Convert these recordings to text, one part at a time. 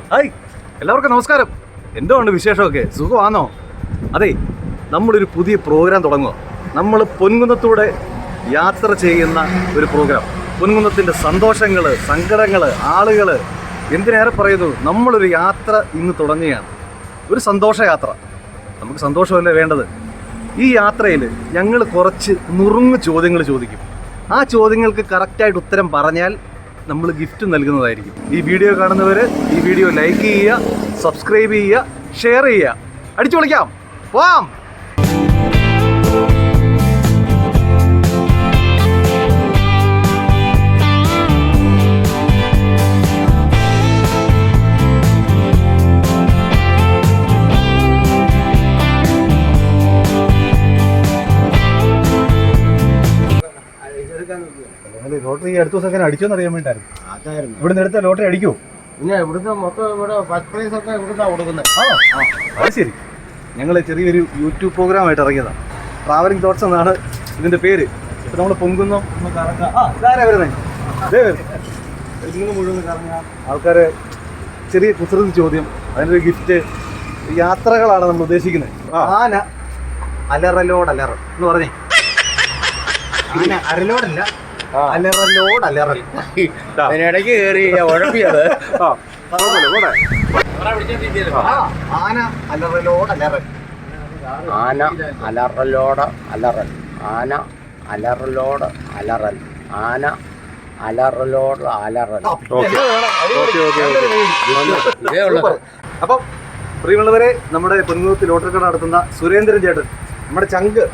Hi, എല്ലാവർക്കും നമസ്കാരം. എന്തുകൊണ്ട് വിശേഷമൊക്കെ? സുഖമാണോ? അതെ, നമ്മളൊരു പുതിയ പ്രോഗ്രാം തുടങ്ങുക. നമ്മൾ പൊൻകുന്നത്തൂടെ യാത്ര ചെയ്യുന്ന ഒരു പ്രോഗ്രാം. പൊൻകുന്നത്തിൻ്റെ സന്തോഷങ്ങൾ, സങ്കടങ്ങൾ, ആളുകൾ, എന്തിനേറെ പറയുന്നു, നമ്മളൊരു യാത്ര ഇന്ന് തുടങ്ങുകയാണ്. ഒരു സന്തോഷയാത്ര. നമുക്ക് സന്തോഷമല്ലേ വേണ്ടത്? ഈ യാത്രയിൽ ഞങ്ങൾ കുറച്ച് നുറുങ്ങ് ചോദ്യങ്ങൾ ചോദിക്കും. ആ ചോദ്യങ്ങൾക്ക് കറക്റ്റായിട്ട് ഉത്തരം പറഞ്ഞാൽ നമ്മൾ ഗിഫ്റ്റ് നൽകുന്നതായിരിക്കും. ഈ വീഡിയോ കാണുന്നവർ ഈ വീഡിയോ ലൈക്ക് ചെയ്യുക, സബ്സ്ക്രൈബ് ചെയ്യുക, ഷെയർ ചെയ്യുക. അടിച്ചു പൊളിക്കാം, പോവാം. ലോട്ടറി അടുത്ത ദിവസം അങ്ങനെ അടിച്ചോന്ന് അറിയാൻ വേണ്ടിയായിരുന്നു. ഇവിടുന്ന് എടുത്ത ലോട്ടറി അടിക്കുമോ? പിന്നെ ഇവിടുത്തെ മൊത്തം ഇവിടെ ഫസ്റ്റ് പ്രൈസ് ഒക്കെ ഇവിടുന്നാണ് കൊടുക്കുന്നത്. അത് ശരി. ഞങ്ങൾ ചെറിയൊരു യൂട്യൂബ് പ്രോഗ്രാമായിട്ട് ഇറങ്ങിയതാണ്. ട്രാവലിംഗ് തോട്ട്സ് എന്നാണ് ഇതിൻ്റെ പേര്. ഇപ്പം നമ്മൾ പൊങ്കുന്നം ഒന്ന് കറങ്ങാം. ഇതാരാ വരുന്നത്? മുഴുവൻ കറങ്ങാം. ആൾക്കാരെ ചെറിയ കുസൃതി ചോദ്യം, അതിനൊരു ഗിഫ്റ്റ്. യാത്രകളാണ് നമ്മൾ ഉദ്ദേശിക്കുന്നത്. ആന അലറലോടലറ എന്ന് പറഞ്ഞേ. ആന അരലോടല്ല, അലറലോടലറൽ. അതിനിടയ്ക്ക് കയറി ഉഴപ്പിയത്. ആന അലറലോടലറൽ. ആന അലറലോട് അലറൽ. ആന അലറലോട് അലറൽ. ആന അലറലോട് അലറൽ. ഇതേ ഉള്ളത്. അപ്പം പ്രിയമുള്ളവരെ, നമ്മുടെ പൊൻകുന്നത്ത് ലോട്ടറി കട നടത്തുന്ന സുരേന്ദ്രൻ ചേട്ടൻ, നമ്മുടെ ചങ്ക്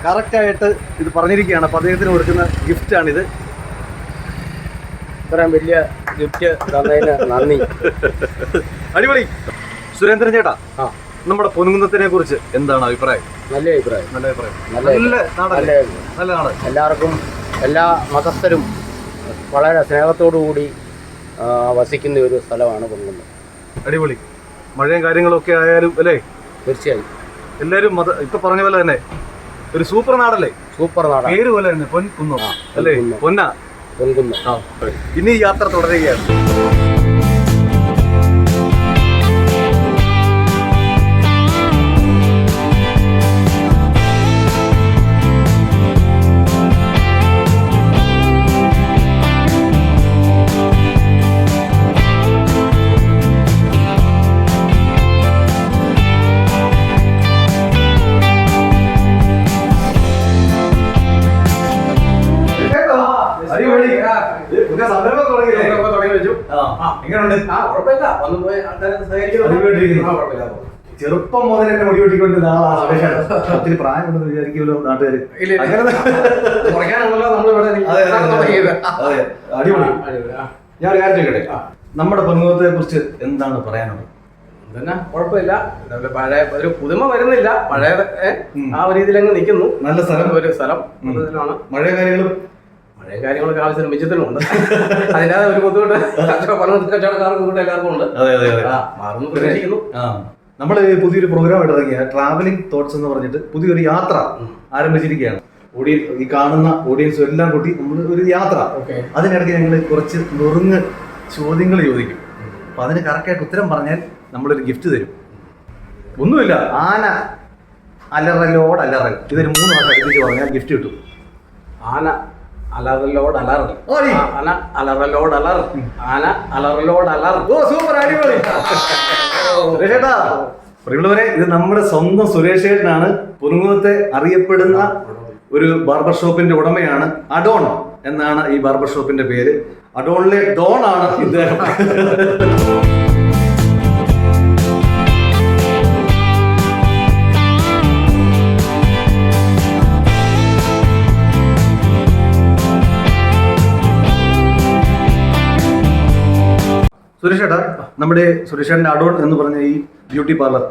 കറക്റ്റായിട്ട് ഇത് പറഞ്ഞിരിക്കുകയാണ്. അപ്പം അദ്ദേഹത്തിന് കൊടുക്കുന്ന ഗിഫ്റ്റാണിത്. ഇത്രയും വലിയ ഗിഫ്റ്റ് തന്നതിന് നന്ദി. അടിപൊളി. സുരേന്ദ്രൻ ചേട്ടാ, നമ്മുടെ പൊൻകുന്നത്തിനെ കുറിച്ച് എന്താണ് അഭിപ്രായം? നല്ല അഭിപ്രായം. നല്ല അഭിപ്രായം. നല്ല നാട്. എല്ലാവർക്കും, എല്ലാ മതസ്ഥരും വളരെ സ്നേഹത്തോടു കൂടി വസിക്കുന്ന ഒരു സ്ഥലമാണ് പൊൻകുന്നം. അടിപൊളി. മഴയും കാര്യങ്ങളൊക്കെ ആയാലും അല്ലേ? തീർച്ചയായും. എല്ലാവരും ഇപ്പൊ പറഞ്ഞ പോലെ തന്നെ ഒരു സൂപ്പർ നാടല്ലേ? സൂപ്പർ നാടാണ്. പേര് പോലെ തന്നെ പൊൻകുന്നം അല്ലേ? പൊന്നൂന്നം. ഇനി യാത്ര തുടരുകയാണ്. ചെറുപ്പം മുതൽ എന്നെ മുടി വെട്ടിക്കൊണ്ട് ഒത്തിരി പ്രായമുണ്ടെന്ന് വിചാരിക്കുമല്ലോ നാട്ടുകാർ. അടിപൊളി. ഞാൻ ഒരു കാര്യം ചോദിക്കട്ടെ, നമ്മുടെ പൊൻകുന്നത്തെ കുറിച്ച് എന്താണ് പറയാനുള്ളത്? തന്നെ കുഴപ്പമില്ല. പഴയ ഒരു പുതുമ വരുന്നില്ല. പഴയ ആ ഒരു രീതിയിലങ്ങ് നിൽക്കുന്നു. നല്ല സ്ഥലം, ഒരു സ്ഥലം. മഴയ കാര്യങ്ങളൊക്കെ ആവശ്യം മിച്ചത്തിനുണ്ട്. അതില്ലാതെ ഒരു ബുദ്ധിമുട്ട് കച്ചവടക്കാർക്ക് കൂടെ എല്ലാവർക്കും ഉണ്ട്. മാറുന്നു പ്രതീക്ഷിക്കുന്നു. നമ്മൾ പുതിയൊരു പ്രോഗ്രാമായിട്ട് ഇറങ്ങിയ ട്രാവലിംഗ് തോട്ട്സ് എന്ന് പറഞ്ഞിട്ട് പുതിയൊരു യാത്ര ആരംഭിച്ചിരിക്കുകയാണ്. ഈ കാണുന്ന ഓഡിയൻസും എല്ലാം കൂട്ടി നമ്മൾ ഒരു യാത്ര. അതിനിടയ്ക്ക് ഞങ്ങൾ കുറച്ച് നുറുങ്ങ് ചോദ്യങ്ങൾ ചോദിക്കും. അപ്പൊ അതിന് കറക്റ്റായിട്ട് ഉത്തരം പറഞ്ഞാൽ നമ്മളൊരു ഗിഫ്റ്റ് തരും. ഒന്നുമില്ല, ആന അലറലോട് അലറൽ. ഇതൊരു 3 മാസം അടുപ്പിച്ച് പറഞ്ഞാൽ ഗിഫ്റ്റ് കിട്ടും. ആന അലറലോട് അലറൽ. ആന അലറലോട് അലറൽ. ആന അലറലോട് അലറൽ. ഓ, സൂപ്പർ, അടിപൊളി. സുരേഷേട്ടാ, പ്രിയമുള്ളവരെ, ഇത് നമ്മുടെ സ്വന്തം സുരേഷേട്ടനാണ്. പൊൻകുന്നത്തെ അറിയപ്പെടുന്ന ഒരു ബാർബർ ഷോപ്പിന്റെ ഉടമയാണ്. അഡോൺ എന്നാണ് ഈ ബാർബർ ഷോപ്പിന്റെ പേര്. അഡോണിലെ ഡോൺ ആണ് ഇദ്ദേഹം. സുരേഷേട്ടാ, നമ്മുടെ സുരേഷേട്ടൻ്റെ അഡോൺ എന്ന് പറഞ്ഞ ഈ ബ്യൂട്ടി പാർലർ,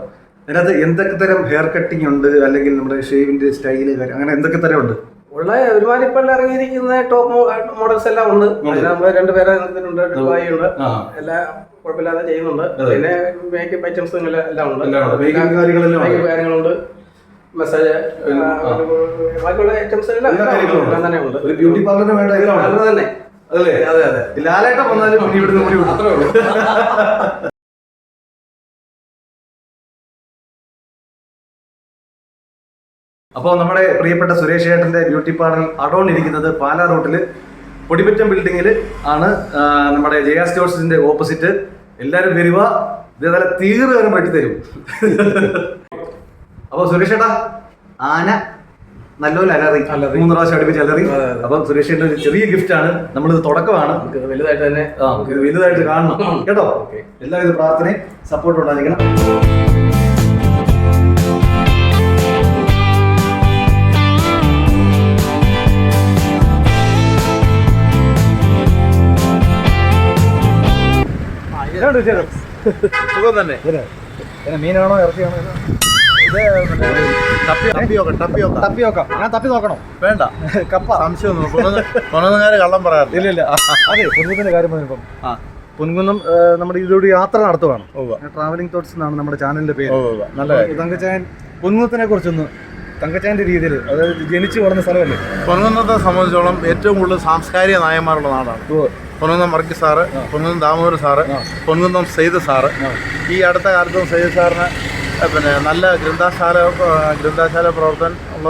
അതിനകത്ത് എന്തൊക്കെ തരം ഹെയർ കട്ടിങ് ഉണ്ട്, അല്ലെങ്കിൽ നമ്മുടെ ഷേവിന്റെ സ്റ്റൈല്, അങ്ങനെ എന്തൊക്കെ തരം ഉണ്ട്? ഉള്ള ഒരുപാട് ഇപ്പോൾ ഇറങ്ങിയിരിക്കുന്ന ടോപ്പ് മോഡൽസ് എല്ലാം ഉണ്ട്. നമ്മൾ 2 പേരെ ഉണ്ട്, എല്ലാം കുഴപ്പമില്ലാതെ ചെയ്യുന്നുണ്ട്. പിന്നെ മേക്കപ്പ് ഐറ്റംസ് എല്ലാം ഉണ്ട്. കാര്യങ്ങളുണ്ട്. മസാജ് ബാക്കിയുള്ള ഐറ്റംസ് എല്ലാം തന്നെ ഉണ്ട്. ബ്യൂട്ടി പാർലറിന് വേണ്ട എല്ലാം തന്നെ. അതെ. ലാലേട്ടൻ വന്നാലും ഇവിടുന്ന് അപ്പോൾ നമ്മുടെ പ്രിയപ്പെട്ട സുരേഷ് ഏട്ടൻ്റെ ബ്യൂട്ടി പാർലർ അടോണ്ടിരിക്കുന്നത് പാലാ റൂട്ടിൽ പൊടിപ്പറ്റം ബിൽഡിങ്ങിൽ ആണ്. നമ്മുടെ ജയ സ്റ്റോഴ്സിന്റെ ഓപ്പോസിറ്റ്. എല്ലാവരും വരുക, ഇതേപോലെ തീർച്ചയായും വെട്ടിത്തരും. അപ്പോൾ സുരേഷ് ഏട്ടാ, ആന നല്ലപോലെ അലറി, 3 പ്രാവശ്യം അടുപ്പിച്ച് അലറി. അപ്പം സുരേഷ് ഏട്ടൻ ഒരു ചെറിയ ഗിഫ്റ്റ് ആണ്, നമ്മളിത് തുടക്കമാണ്, വലുതായിട്ട് തന്നെ വലുതായിട്ട് കാണണം കേട്ടോ. എല്ലാവിധ പ്രാർത്ഥനയും സപ്പോർട്ട് ഉണ്ടായിരിക്കണം. സുഖം തന്നെ. മീനാണോ ഇറച്ചിയാണോ? ടപ്പിയോക്ക. ഞാൻ തപ്പി നോക്കണം. വേണ്ട, കപ്പ. സംശയമൊന്നും പൊന്നുകാര് കള്ളം പറയാറില്ല. ഇല്ല. അതെ, പൊൻകുന്നത്തിന്റെ കാര്യം പറഞ്ഞപ്പം പൊൻകുന്നം നമ്മുടെ ഇതിലൂടെ യാത്ര നടത്തുവാണ്. ട്രാവലിംഗ് തോട്ട്സ് എന്നാണ് നമ്മുടെ ചാനലിന്റെ പേര്. നല്ല തങ്കച്ചായൻ പൊൻകുന്നത്തിനെ കുറിച്ചൊന്ന് തങ്കച്ചായന്റെ രീതിയിൽ, അതായത് ജനിച്ചു വളർന്ന സ്ഥലമല്ലേ. പൊൻകുന്നത്തെ സംബന്ധിച്ചോളം ഏറ്റവും കൂടുതൽ സാംസ്കാരിക നായന്മാരുള്ള നാടാണ്. Ponkunnam Varghese sir, Ponkunnam Damodar sir, Ponkunnam Syed sir. ഈ അടുത്ത കാലത്തും സെയ്ദ് സാറിന് പിന്നെ നല്ല ഗ്രന്ഥശാല പ്രവർത്തനം ഉള്ള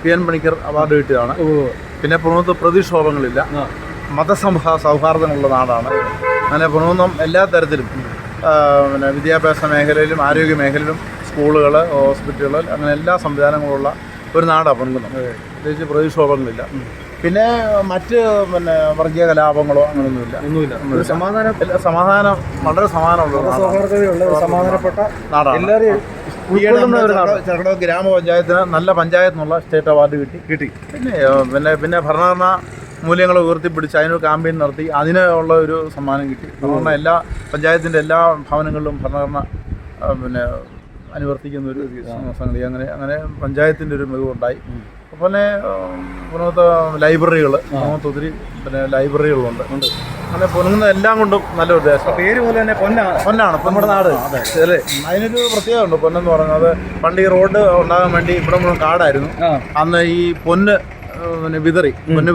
PN പണിക്കർ അവാർഡ് കിട്ടിയതാണ്. പിന്നെ പൊൻകുന്നത്ത് പ്രതിക്ഷോഭങ്ങളില്ല, സൗഹാർദ്ദമുള്ള നാടാണ്. അങ്ങനെ പൊൻകുന്നം എല്ലാ തരത്തിലും പിന്നെ വിദ്യാഭ്യാസ മേഖലയിലും ആരോഗ്യ മേഖലയിലും സ്കൂളുകൾ, ഹോസ്പിറ്റലുകൾ, അങ്ങനെ എല്ലാ സംവിധാനങ്ങളുള്ള ഒരു നാടാണ് പൊൻകുന്നം. പ്രത്യേകിച്ച് പ്രതിക്ഷോഭങ്ങളില്ല. പിന്നെ മറ്റ് പിന്നെ വർഗീയ കലാപങ്ങളോ അങ്ങനെയൊന്നുമില്ല. സമാധാനം വളരെ സമാധാനമുള്ള സമാധാനപ്പെട്ട നാടാണ്. ചെറുകിട ഗ്രാമപഞ്ചായത്തിന് നല്ല പഞ്ചായത്ത് എന്നുള്ള സ്റ്റേറ്റ് അവാർഡ് കിട്ടി. പിന്നെ ഭരണഘടനാ മൂല്യങ്ങൾ ഉയർത്തിപ്പിടിച്ച് അതിനൊരു ക്യാമ്പയിൻ നടത്തി അതിനുള്ള ഒരു സമ്മാനം കിട്ടി. ഭരണഘടന എല്ലാ പഞ്ചായത്തിൻ്റെ എല്ലാ ഭവനങ്ങളിലും ഭരണഘടന പിന്നെ അനുവർത്തിക്കുന്ന ഒരു സംഗതി. അങ്ങനെ പഞ്ചായത്തിൻ്റെ ഒരു മികവുണ്ടായി. അതുപോലെ പൊൻകുന്നത്ത് ലൈബ്രറികൾ, പൊൻകുന്നത്ത് ഒത്തിരി പിന്നെ ലൈബ്രറികളുണ്ട്. അങ്ങനെ പൊൻകുന്നം എല്ലാം കൊണ്ടും നല്ല ഉദ്ദേശം. പേര് പോലെ തന്നെ പൊന്നാണ് നമ്മുടെ നാട്. അതെ, അതിനൊരു പ്രത്യേകതയുണ്ട്. പൊന്നെന്ന് പറയുന്നത് പണ്ട് ഈ റോഡ് ഉണ്ടാകാൻ വേണ്ടി ഇവിടെ മുഴുവൻ കാടായിരുന്നു. അന്ന് ഈ പൊന്ന്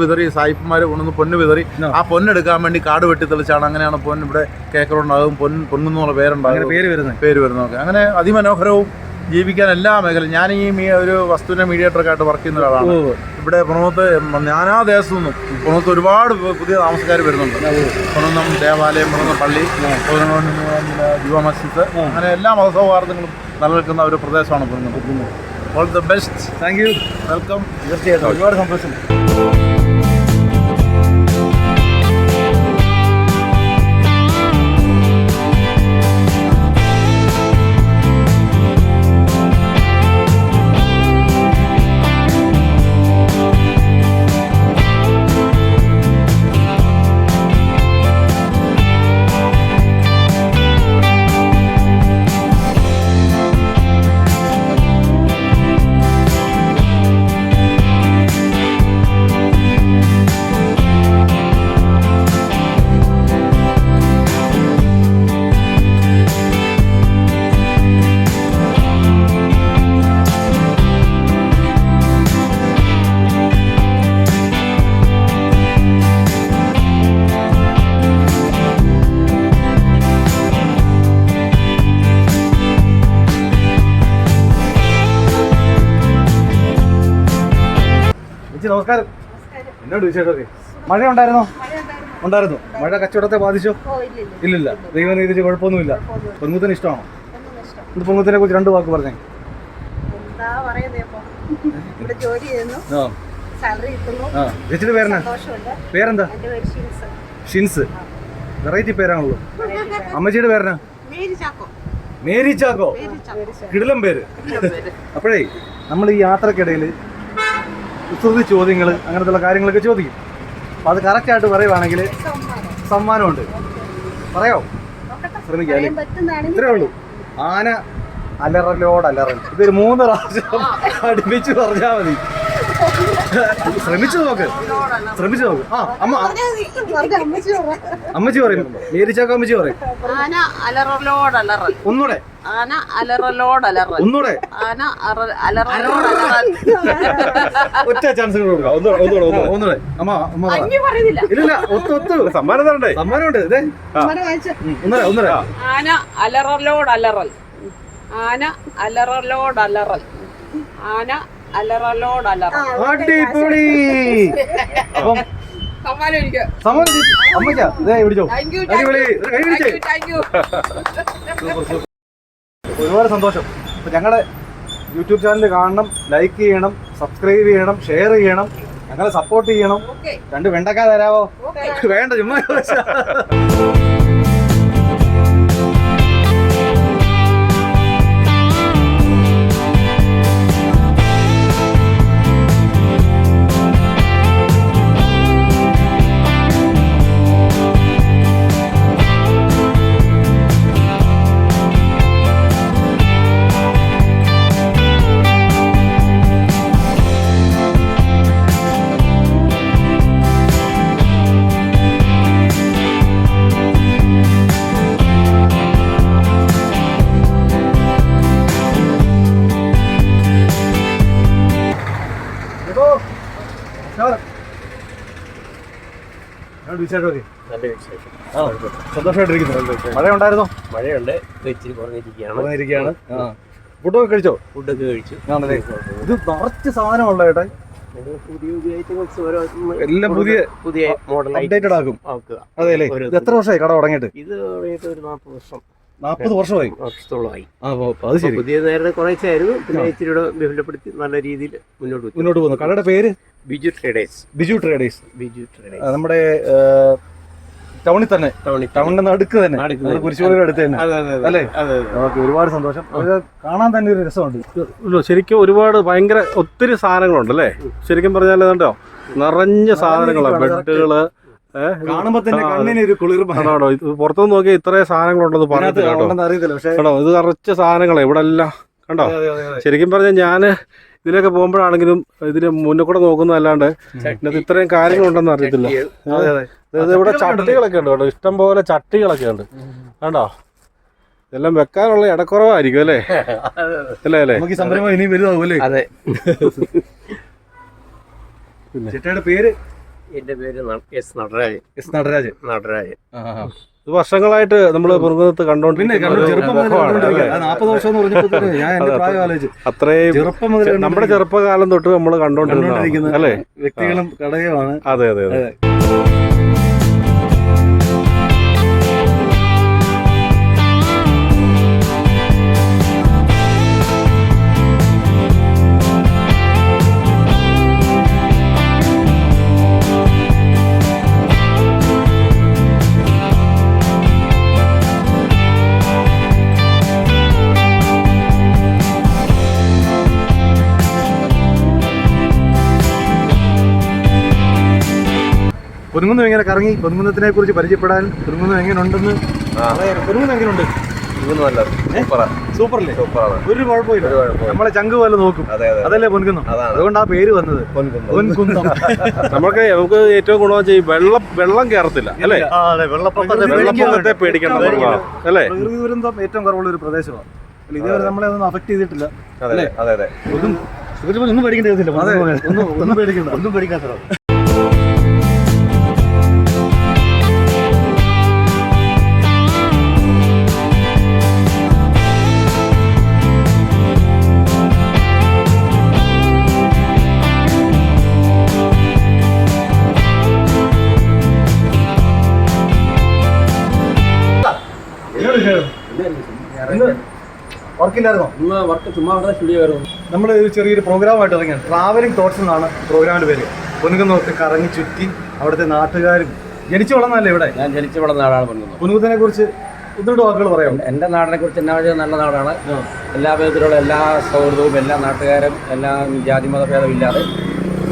വിതറി സായിപ്പന്മാർ കൊണ്ടുവന്ന് പൊന്ന് വിതറി ആ പൊന്നെടുക്കാൻ വേണ്ടി കാട് വെട്ടി തെളിച്ചാണ്. അങ്ങനെയാണ് പൊന്ന് ഇവിടെ കേക്കറുണ്ടാകും, പൊന്നെന്നുള്ള പേരുണ്ടാകും, പേര് വരുന്നതൊക്കെ. അങ്ങനെ അതിമനോഹരവും ജീവിക്കാൻ എല്ലാ മേഖലയും. ഞാൻ ഈ ഒരു വസ്തുവിനെ മീഡിയേറ്ററൊക്കെ ആയിട്ട് വർക്ക് ചെയ്യുന്ന ഒരാളാണ്. ഇവിടെ പൊൻകുന്നത്ത് നാനാ ദേശത്തു നിന്നും പൊൻകുന്നത്ത് ഒരുപാട് പുതിയ താമസക്കാർ വരുന്നുണ്ട്. പൊൻകുന്നം ദേവാലയം, പൊൻകുന്നം പള്ളി, ജുവാ മസ്ജിദ്, അങ്ങനെ എല്ലാ മതസൗഹാർദ്ദങ്ങളും നിലനിൽക്കുന്ന ഒരു പ്രദേശമാണ് Ponkunnam. All the best. Thank you. Welcome. തീർച്ചയായിട്ടും ഒരുപാട് സന്തോഷം. നമസ്കാരം. എന്നോട് വിശേഷമൊക്കെ? മഴ ഉണ്ടായിരുന്നു. മഴ കച്ചവടത്തെ ബാധിച്ചോ? ഇല്ലില്ല, ദൈവം നീതിച്ച് കുഴപ്പമൊന്നുമില്ല. പൊൻകുന്നത്തിന് ഇഷ്ടമാണോ? ഇത് പൊൻകുന്നത്തിനെ കുറിച്ച് 2 വാക്ക് പറഞ്ഞേ. ചേച്ചിയുടെ പേരെന്താ? ഷിൻസ്. വെറൈറ്റി പേരാണല്ലോ. അമ്മച്ചിയുടെ പേരെന്നാ? മേരി ചാക്കോ. കിടിലം പേര്. അപ്പോഴേ നമ്മൾ ഈ യാത്രക്കിടയിൽ കുസൃതി ചോദ്യങ്ങൾ അങ്ങനത്തുള്ള കാര്യങ്ങളൊക്കെ ചോദിക്കും. അപ്പം അത് കറക്റ്റായിട്ട് പറയുവാണെങ്കിൽ സമ്മാനമുണ്ട്. പറയാമോ? ശ്രമിക്കാം. ഇത്രേ ഉള്ളൂ. ആന അലറൽ. ഇതൊരു 3 പ്രാവശ്യം അടുപ്പിച്ച് പറഞ്ഞാൽ മതി. ശ്രമിച്ചു നോക്ക്. ആ അമ്മച്ചി പറയും. മേരിച്ചാക്ക അമ്മച്ചി പറയും. ഒന്നൂടെ. ഒന്നൂടെ. ഒറ്റ ചാൻസ് കൊടുക്കാം. ഒന്നൂടെ. അമ്മ ഇല്ല, ഒത്തു സമ്മാനം തരണ്ടേ? സമ്മാനമുണ്ട്. ഇതേ ഒന്നൂടെ. ആന അലറലോട് അലറൽ. ആന അലറലോട് അലറ. അടിപൊളി. അപ്പം സമ്മാനം എനിക്ക്. സമ്മതി അമ്മയ്ക്കാ ഇതേ പിടിച്ചോ. Thank you, അടിപൊളി. ഒരു കൈ പിടിച്ചേ. thank you. ഒരുപാട് സന്തോഷം. അപ്പൊ ഞങ്ങളുടെ യൂട്യൂബ് ചാനൽ കാണണം, ലൈക്ക് ചെയ്യണം, സബ്സ്ക്രൈബ് ചെയ്യണം, ഷെയർ ചെയ്യണം, ഞങ്ങളെ സപ്പോർട്ട് ചെയ്യണം. Okay. 2 വെണ്ടക്ക തരാവോ? Okay. വേണ്ട, ചുമ്മാ സന്തോഷമായിട്ടിരിക്കുന്നു. മഴ ഉണ്ടായിരുന്നോ? മഴയുണ്ട്, ഇച്ചിരി കുറഞ്ഞിരിക്കുകയാണ്. ഫുഡൊക്കെ കഴിച്ചോ? ഫുഡൊക്കെ കഴിച്ചു. ആണല്ലേ. ഇത് നിറച്ച് സാധനമുള്ള ചേട്ടാ. പുതിയ ഐറ്റംസ് എല്ലാം പുതിയ മോഡൽ അപ്ഡേറ്റഡ് ആക്കും. അതെ അല്ലേ. ഇത് എത്ര വർഷമായി കട തുടങ്ങിയിട്ട്? ഇത് തുടങ്ങിയിട്ട് ഒരു 40 വർഷം. 40 വർഷമായി. വർഷത്തോളമായി. അത് ശരി. പുതിയ നേരത്തെ കുറച്ചായിരുന്നു, പിന്നെ ഇച്ചിരി കൂടെ വിപുലപ്പെടുത്തി നല്ല രീതിയിൽ മുന്നോട്ട് പോകുന്നു. കടയുടെ പേര് ബിജു ട്രേഡേഴ്സ്. ബിജു ട്രേഡേഴ്സ്. നമ്മുടെ ടൗണിൽ തന്നെ, ടൗണിന്റെ നടുക്ക് തന്നെ, കുരിശുപള്ളിയുടെ അടുത്ത് തന്നെ അല്ലേ? ഓക്കെ, ഒരുപാട് സന്തോഷം. അത് കാണാൻ തന്നെ ഒരു രസമുണ്ട്. ശരിക്കും ഒരുപാട് ഭയങ്കര ഒത്തിരി സാധനങ്ങളുണ്ട് അല്ലേ? ശരിക്കും പറഞ്ഞാൽ കണ്ടോ, നിറഞ്ഞ സാധനങ്ങളാണ്. ബെഡുകള് കാണുമ്പോ തന്നെ കണ്ണിന് ഒരു കുളിർമ. പുറത്തുനിന്ന് നോക്കിയാൽ ഇത്രയും സാധനങ്ങളുണ്ടെന്ന് പറഞ്ഞിട്ട് അറിയത്തില്ല. പക്ഷേ കേട്ടോ, ഇത് നിറച്ച സാധനങ്ങളാണ് ഇവിടെ എല്ലാം. കണ്ടോ, ശരിക്കും പറഞ്ഞാൽ ഞാൻ ഇതിലൊക്കെ പോകുമ്പോഴാണെങ്കിലും ഇതിന് മുന്നിൽ കൂടെ നോക്കുന്നതല്ലാണ്ട് ഇതിനകത്ത് ഇത്രയും കാര്യങ്ങളുണ്ടെന്ന് അറിയത്തില്ല. ഇവിടെ ചട്ടികളൊക്കെ ഉണ്ട് കേട്ടോ, ഇഷ്ടം പോലെ ചട്ടികളൊക്കെ ഉണ്ട്. കണ്ടോ, ഇതെല്ലാം വെക്കാനുള്ള ഇടക്കുറവായിരിക്കും അല്ലേ? അല്ലേ? നമുക്ക് ഈ സംരംഭം ഇനി വലുതാവും അല്ലേ? അതെ. ചേട്ടയുടെ പേര്? എന്റെ പേര് എസ് നടരാജൻ. നടരാജൻ. ഇത് വർഷങ്ങളായിട്ട് നമ്മള് പുറത്ത് കണ്ടോണ്ടിരിക്കുന്ന അത്രയും നമ്മുടെ ചെറുപ്പകാലം തൊട്ട് നമ്മൾ കണ്ടോണ്ടിരിക്കുന്ന അല്ലേ വ്യക്തികളും ഘടകമാണ്. അതെ അതെ അതെ. പൊൻകുന്നം ഇങ്ങനെ കറങ്ങി പൊൻകുന്നത്തിനെ കുറിച്ച് പരിചയപ്പെടാൻ, പൊൻകുന്നം എങ്ങനെയുണ്ടെന്ന് പൊൻകുന്നം എങ്ങനെയുണ്ട്? സൂപ്പറല്ലേ? ഒരു കുഴപ്പമില്ല. നമ്മളെ ചങ്ക് പോലെ നോക്കും. അതല്ലേ പൊൻകുന്നം. അതുകൊണ്ട് ആ പേര് വന്നത് പൊൻകുന്നം. നമുക്ക് ഏറ്റവും ഗുണമെന്ന് വെച്ചാൽ വെള്ളം കയറത്തില്ല അല്ലേ? വെള്ളപ്പൊക്കത്തെ പേടിക്കണം അല്ലേ? പ്രകൃതി ദുരന്തം ഏറ്റവും കുറവുള്ള ഒരു പ്രദേശമാണ്. ഇതേവരെ നമ്മളെ ഒന്നും അഫക്ട് ചെയ്തിട്ടില്ല. ഒന്നും പേടിക്കേണ്ട കേസില്ല. ഒന്നും പേടിക്കാത്ത. നമ്മൾ ചെറിയൊരു പ്രോഗ്രാമായിട്ട് ഇറങ്ങിയാണ്. ട്രാവലിംഗ് തോട്ട്സ് എന്നാണ് പ്രോഗ്രാമിന്റെ പേര്. പൊൻകുന്നമൊക്കെ കറങ്ങി ചുറ്റി അവിടുത്തെ നാട്ടുകാരും. ജനിച്ചു വളർന്നല്ലേ ഇവിടെ? ഞാൻ ജനിച്ചു വളർന്ന ആളാണ് പൊൻകുന്നം. പൊൻകുന്നത്തിനെ കുറിച്ച് ഒന്നുകൂടെ വാക്കുകൾ പറയാം. എൻ്റെ നാടിനെ കുറിച്ച് എന്നാ വെച്ചാൽ നല്ല നാടാണ്. എല്ലാ വിധത്തിലുള്ള എല്ലാ സൗഹൃദവും എല്ലാ നാട്ടുകാരും എല്ലാ ജാതി മതഭേദം ഇല്ലാതെ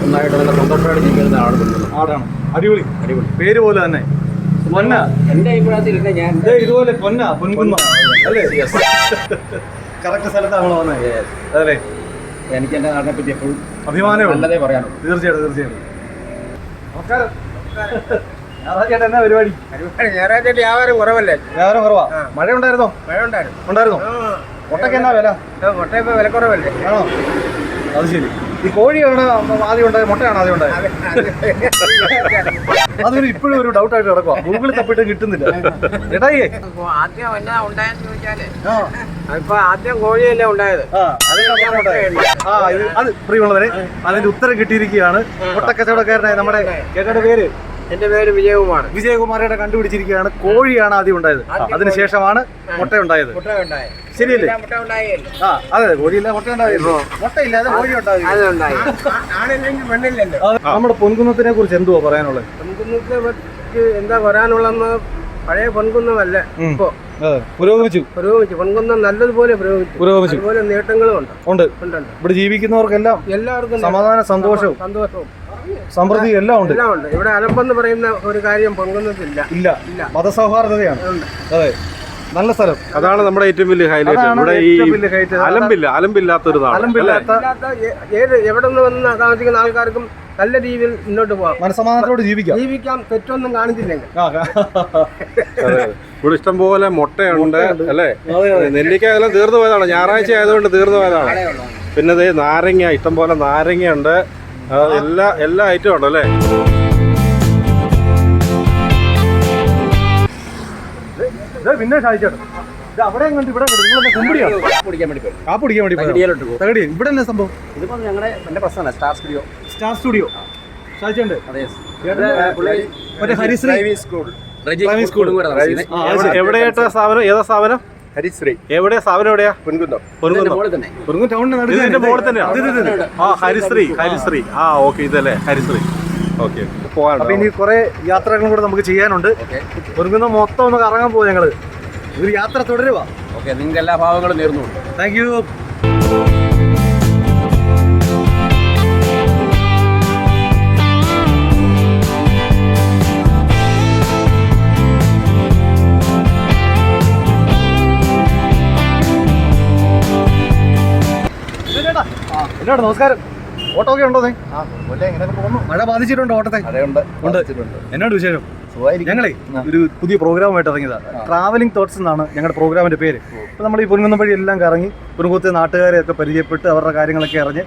ഒന്നായിട്ട് നല്ല സന്തോഷമായിട്ട് ജീവിക്കുന്ന ആളാണ് പൊൻകുന്നം. ആടാണ്. അടിപൊളി അടിപൊളി പേര് പോലെ തന്നെ. പൊന്ന എൻ്റെ അഭിപ്രായത്തിൽ ഞാൻ ഇതുപോലെ പൊൻകുന്നം അല്ലേ? കറക്റ്റ് സ്ഥലത്താണോ വന്നത്? അതെ. എനിക്ക് എൻ്റെ നാടിനെ പറ്റി എപ്പോഴും അഭിമാനം നല്ലതേ പറയാനുള്ളൂ. തീർച്ചയായിട്ടും. നമസ്കാരം. ഞായറാഴ്ച എന്നാ പരിപാടി? ഞായറാഴ്ച വ്യാപാരം കുറവല്ലേ? വ്യാപാരം കുറവാ. മഴ ഉണ്ടായിരുന്നോ? ഉണ്ടായിരുന്നു. മുട്ടയ്ക്ക് എന്നാ വില? മുട്ട ഇപ്പൊ വില കുറവല്ലേ? ആണോ? അത് ശരി. ഈ കോഴിയാണ് ആദ്യം ഉണ്ടായത്, മുട്ടയാണ് ആദ്യം ഉണ്ടായത്? അതൊരു ഇപ്പോഴും ഒരു ഡൗട്ട് ആയിട്ട് കിടക്കുക. ഗൂഗിളിൽ തപ്പിട്ട് കിട്ടുന്നില്ല. ചേട്ടായി ആദ്യം എന്നാ ഉണ്ടായെന്ന് ചോദിച്ചാല് ഇപ്പൊ ആദ്യം കോഴിയല്ലേ ഉണ്ടായത്. അത് പ്രിയമുള്ളവരെ, അതിന്റെ ഉത്തരം കിട്ടിയിരിക്കുകയാണ്. മുട്ടക്കച്ചവടക്കാരനായ നമ്മുടെ ചേട്ടയുടെ പേര്? എന്റെ പേര് വിജയകുമാർ. വിജയകുമാരുടെ കണ്ടുപിടിച്ചിരിക്കുകയാണ്. കോഴിയാണ് ആദ്യം ഉണ്ടായത്, അതിനുശേഷമാണ് മുട്ട ഉണ്ടായത്. ശരിയല്ലേ? അതെ, കോഴിയില്ല മുട്ട ഉണ്ടായിരുന്നു. മുട്ടയില്ലാതെ കോഴി പെണ്ണില്ലല്ലോ. നമ്മുടെ പൊൻകുന്നത്തിനെ കുറിച്ച് എന്തുവാ പറയാനുള്ളത്? പൊൻകുന്നത്തെ പറ്റി എന്താ പറയാനുള്ളതെന്ന്, പഴയ പൊൻകുന്നമല്ല ഇപ്പൊ പുരോഗമിച്ചു. പൊൻകുന്നം നല്ലതുപോലെ പുരോഗമിച്ചു. അതുപോലെ നേട്ടങ്ങളും ഉണ്ട്. ഇവിടെ ജീവിക്കുന്നവർക്കെല്ലാം എല്ലാവർക്കും സമാധാന സന്തോഷവും സമൃദ്ധിയും എല്ലാം ഉണ്ട്. ഇവിടെ അലമ്പെന്ന് പറയുന്ന ഒരു കാര്യം പൊൻകുന്നത്തില്ല. ഇല്ല, മതസൗഹാർദ്ദതയാണ്. അതെ, നല്ല സ്ഥലം. അതാണ് നമ്മുടെ ഏറ്റവും വലിയ ഹൈലൈറ്റ്. ഇവിടെ ഈ അലമ്പില്ലാത്തൊരു നാട്. എവിടെ നിന്ന് വന്ന് താമസിക്കുന്ന ആൾക്കാർക്കും നല്ല രീതിയിൽ മുന്നോട്ട് പോകാം, മനസ്സമാധാനത്തോട് ജീവിക്കാം. തെറ്റൊന്നും കാണിച്ചില്ലെങ്കിൽ. ഇവിടെ ഇഷ്ടം പോലെ മുട്ടയുണ്ട് അല്ലേ? നെല്ലിക്ക എല്ലാം തീർന്നു പോയതാണ്, ഞായറാഴ്ച ആയതുകൊണ്ട് തീർന്നു പോയതാണ്. പിന്നെ ദേ നാരങ്ങ, ഇഷ്ടം പോലെ നാരങ്ങയുണ്ട്. എല്ലാ ഐറ്റവും ഉണ്ട് അല്ലേ? പിന്നെ ഷായിച്ചേട്ടൻ അവിടെ കണ്ട് ഇവിടെ കുമ്പിടിയാണ് കാപ്പിടിക്കാൻ വേണ്ടി തകടിയ. ഇവിടെ എന്നാ സംഭവം? ഇതിപ്പോ എന്റെ പ്രശ്നമല്ല, സ്റ്റാർ സ്റ്റുഡിയോ ഷായിച്ചേണ്ട്. മറ്റേ ഹരിശ്രീ ഡ്രൈവിംഗ് സ്കൂൾ. എവിടെയായിട്ട് സ്ഥാപനം? ഏതാ സ്ഥാപനം? ഹരിശ്രീ. എവിടെയാ സ്ഥാപനം? എവിടെയാ? പൊൻകുന്നം ടൗണിന്റെ മോളിൽ തന്നെയാണ്. ഹരിശ്രീ. ഓക്കെ, ഇതല്ലേ ഹരിശ്രീ. ഓക്കെ, പോകാൻ. അപ്പൊ ഇനി കുറെ യാത്രകളും കൂടെ നമുക്ക് ചെയ്യാനുണ്ട്. പൊൻകുന്നം മൊത്തം ഒന്ന് കറങ്ങാൻ പോകും ഞങ്ങള്. ഒരു യാത്ര തുടരുക. ഓക്കെ, നിങ്ങൾക്ക് എല്ലാ ഭാവങ്ങളും നേർന്നു. Thank you. എന്നോട് നമസ്കാരം. ഓട്ടോ ഒക്കെ ഉണ്ടോ? മഴ ബാധിച്ചിട്ടുണ്ടോ ഓട്ടത്തെ? എന്നോട് വിശേഷം? ഞങ്ങളെ ഒരു പുതിയ പ്രോഗ്രാമായിട്ട് ഇറങ്ങിയതാണ്. ട്രാവലിംഗ് തോട്ട്സ് എന്നാണ് ഞങ്ങളുടെ പ്രോഗ്രാമിന്റെ പേര്. അപ്പോൾ നമ്മൾ ഈ പൊൻകുന്നം വഴി എല്ലാം കറങ്ങി പൊൻകുന്നത്തെ നാട്ടുകാരെയൊക്കെ പരിചയപ്പെട്ട് അവരുടെ കാര്യങ്ങളൊക്കെ അറിഞ്ഞ്,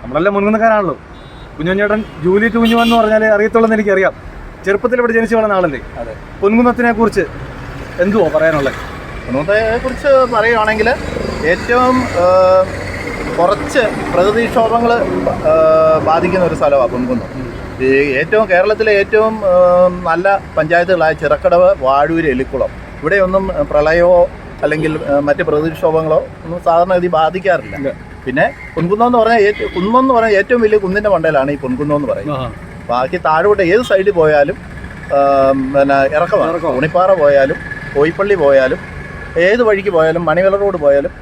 നമ്മളെല്ലാം മുൻകുന്നക്കാരാണല്ലോ. കുഞ്ഞുഞ്ഞേട്ടൻ ജൂലി ടു കുഞ്ഞുവെന്ന് പറഞ്ഞാൽ അറിയത്തുള്ളതെന്ന് എനിക്കറിയാം. ചെറുപ്പത്തിൽ ഇവിടെ ജനിച്ചു വളർന്ന ആളല്ലേ? പൊൻകുന്നത്തിനെ കുറിച്ച് എന്തുവാ പറയാനുള്ളത്? പൊൻകുന്നത്തെ കുറിച്ച് പറയുകയാണെങ്കിൽ ഏറ്റവും കുറച്ച് പ്രകൃതിക്ഷോഭങ്ങൾ ബാധിക്കുന്ന ഒരു സ്ഥലമാണ് പൊൻകുന്നം. ഈ കേരളത്തിലെ ഏറ്റവും നല്ല പഞ്ചായത്തുകളായ ചിറക്കടവ്, വാഴൂര്, എലിക്കുളം, ഇവിടെയൊന്നും പ്രളയമോ അല്ലെങ്കിൽ മറ്റ് പ്രകൃതിക്ഷോഭങ്ങളോ ഒന്നും സാധാരണഗതി ബാധിക്കാറില്ല. പിന്നെ പൊൻകുന്നം എന്ന് പറഞ്ഞാൽ ഏറ്റവും വലിയ കുന്നിൻ്റെ മണ്ടയിലാണ് ഈ പൊൻകുന്നം എന്ന് പറയുന്നത്. ബാക്കി താഴോട്ട് ഏത് സൈഡിൽ പോയാലും പിന്നെ ഇറക്കമാണ്. ഉണിപ്പാറ പോയാലും കോയിപ്പള്ളി പോയാലും ഏത് വഴിക്ക് പോയാലും മണിവിള റോഡ് പോയാലും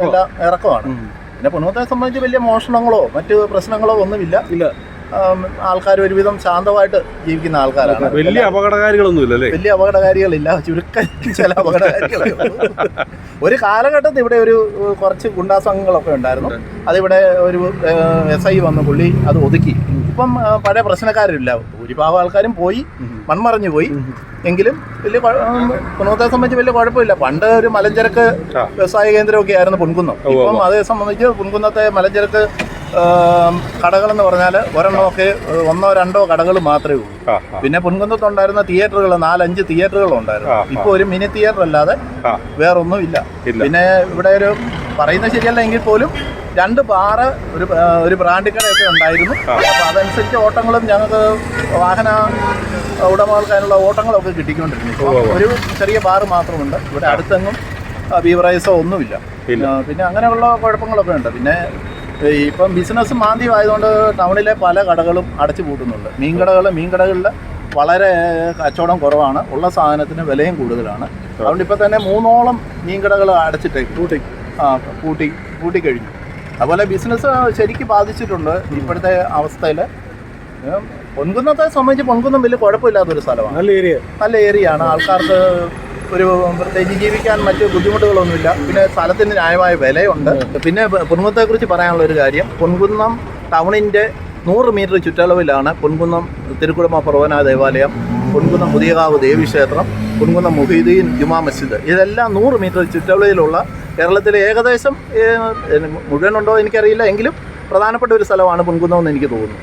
എല്ലാം ഇറക്കമാണ്. പിന്നെ പൊൻകുന്നത്തെ സംബന്ധിച്ച് വലിയ മോഷണങ്ങളോ മറ്റ് പ്രശ്നങ്ങളോ ഒന്നുമില്ല. ആൾക്കാർ ഒരുവിധം ശാന്തമായിട്ട് ജീവിക്കുന്ന ആൾക്കാരാണ്. വലിയ അപകടകാരികളൊന്നും ഇല്ലല്ലേ? വലിയ അപകടകാരികളില്ല, ചുരുക്കം ചില അപകടകാരികൾ. ഒരു കാലഘട്ടത്തിൽ ഇവിടെ ഒരു കുറച്ച് ഗുണ്ടാ സംഘങ്ങളൊക്കെ ഉണ്ടായിരുന്നു. അതിവിടെ ഒരു SI വന്ന് പുള്ളി അത് ഒതുക്കി. ഇപ്പം പഴയ പ്രശ്നക്കാരില്ല, ഭൂരിഭാഗം ആൾക്കാരും പോയി, മൺമറഞ്ഞു പോയി. എങ്കിലും വലിയ പൊൻകുന്നത്തെ സംബന്ധിച്ച് വലിയ കുഴപ്പമില്ല. പണ്ട് ഒരു മലഞ്ചരക്ക് വ്യവസായ കേന്ദ്രമൊക്കെ ആയിരുന്നു പൊൻകുന്നം. ഇപ്പം അതേ സംബന്ധിച്ച് പൊൻകുന്നത്തെ മലഞ്ചരക്ക് കടകളെന്ന് പറഞ്ഞാൽ ഒരെണ്ണമൊക്കെ 1-2 കടകൾ മാത്രമേ ഉള്ളൂ. പിന്നെ പൊൻകുന്നത്തുണ്ടായിരുന്ന തിയേറ്ററുകൾ 4-5 തിയേറ്ററുകളുണ്ടായിരുന്നു. ഇപ്പോൾ ഒരു മിനി തിയേറ്റർ അല്ലാതെ വേറൊന്നും ഇല്ല. പിന്നെ ഇവിടെ ഒരു പറയുന്നത് ശരിയല്ല എങ്കിൽ പോലും 2 ബാറ്, ഒരു ബ്രാൻഡ് കടയൊക്കെ ഉണ്ടായിരുന്നു. അപ്പോൾ അതനുസരിച്ച് ഓട്ടങ്ങളും ഞങ്ങൾക്ക് വാഹന ഉടമകൾക്കാനുള്ള ഓട്ടങ്ങളൊക്കെ കിട്ടിക്കൊണ്ടിരുന്നു. ഒരു ചെറിയ ബാറ് മാത്രമുണ്ട് ഇവിടെ. അടുത്തെങ്ങും ബീവറേജസോ ഒന്നുമില്ല. പിന്നെ അങ്ങനെയുള്ള കുഴപ്പങ്ങളൊക്കെ ഉണ്ട്. പിന്നെ ഇപ്പം ബിസിനസ് മാന്ദ്യമായതുകൊണ്ട് ടൗണിലെ പല കടകളും അടച്ചു പൂട്ടുന്നുണ്ട്. മീൻകടകളിൽ വളരെ കച്ചവടം കുറവാണ്. ഉള്ള സാധനത്തിന് വിലയും കൂടുതലാണ്. അതുകൊണ്ട് ഇപ്പം തന്നെ 3ഓളം മീൻകടകൾ അടച്ചിട്ടേക്ക് പൂട്ടി കഴിഞ്ഞു. അതുപോലെ ബിസിനസ് ശരിക്കും ബാധിച്ചിട്ടുണ്ട് ഇപ്പോഴത്തെ അവസ്ഥയിൽ. പൊൻകുന്നത്തെ സംബന്ധിച്ച് പൊൻകുന്നം വലിയ കുഴപ്പമില്ലാത്തൊരു സ്ഥലമാണ്. നല്ല ഏരിയയാണ്. ആൾക്കാർക്ക് ഒരു പ്രത്യേകിച്ച് ജീവിക്കാൻ മറ്റ് ബുദ്ധിമുട്ടുകളൊന്നുമില്ല. പിന്നെ സ്ഥലത്തിന് ന്യായമായ വിലയുണ്ട്. പിന്നെ പൊൻകുന്നത്തെക്കുറിച്ച് പറയാനുള്ള ഒരു കാര്യം, പൊൻകുന്നം ടൗണിൻ്റെ 100 മീറ്റർ ചുറ്റളവിലാണ് പൊൻകുന്നം തിരുക്കുടുംബ പ്രവന ദേവാലയം, പൊൻകുന്നം പുതിയകാവ് ദേവീക്ഷേത്രം, പൊൻകുന്നം മുഹീദ്ദീൻ ജുമാ മസ്ജിദ്. ഇതെല്ലാം 100 മീറ്റർ ചുറ്റളവിലുള്ള കേരളത്തിലെ ഏകദേശം മുഴുവനുണ്ടോ എനിക്കറിയില്ല, എങ്കിലും പ്രധാനപ്പെട്ട ഒരു സ്ഥലമാണ് പൊൻകുന്നം എന്ന് എനിക്ക് തോന്നുന്നു.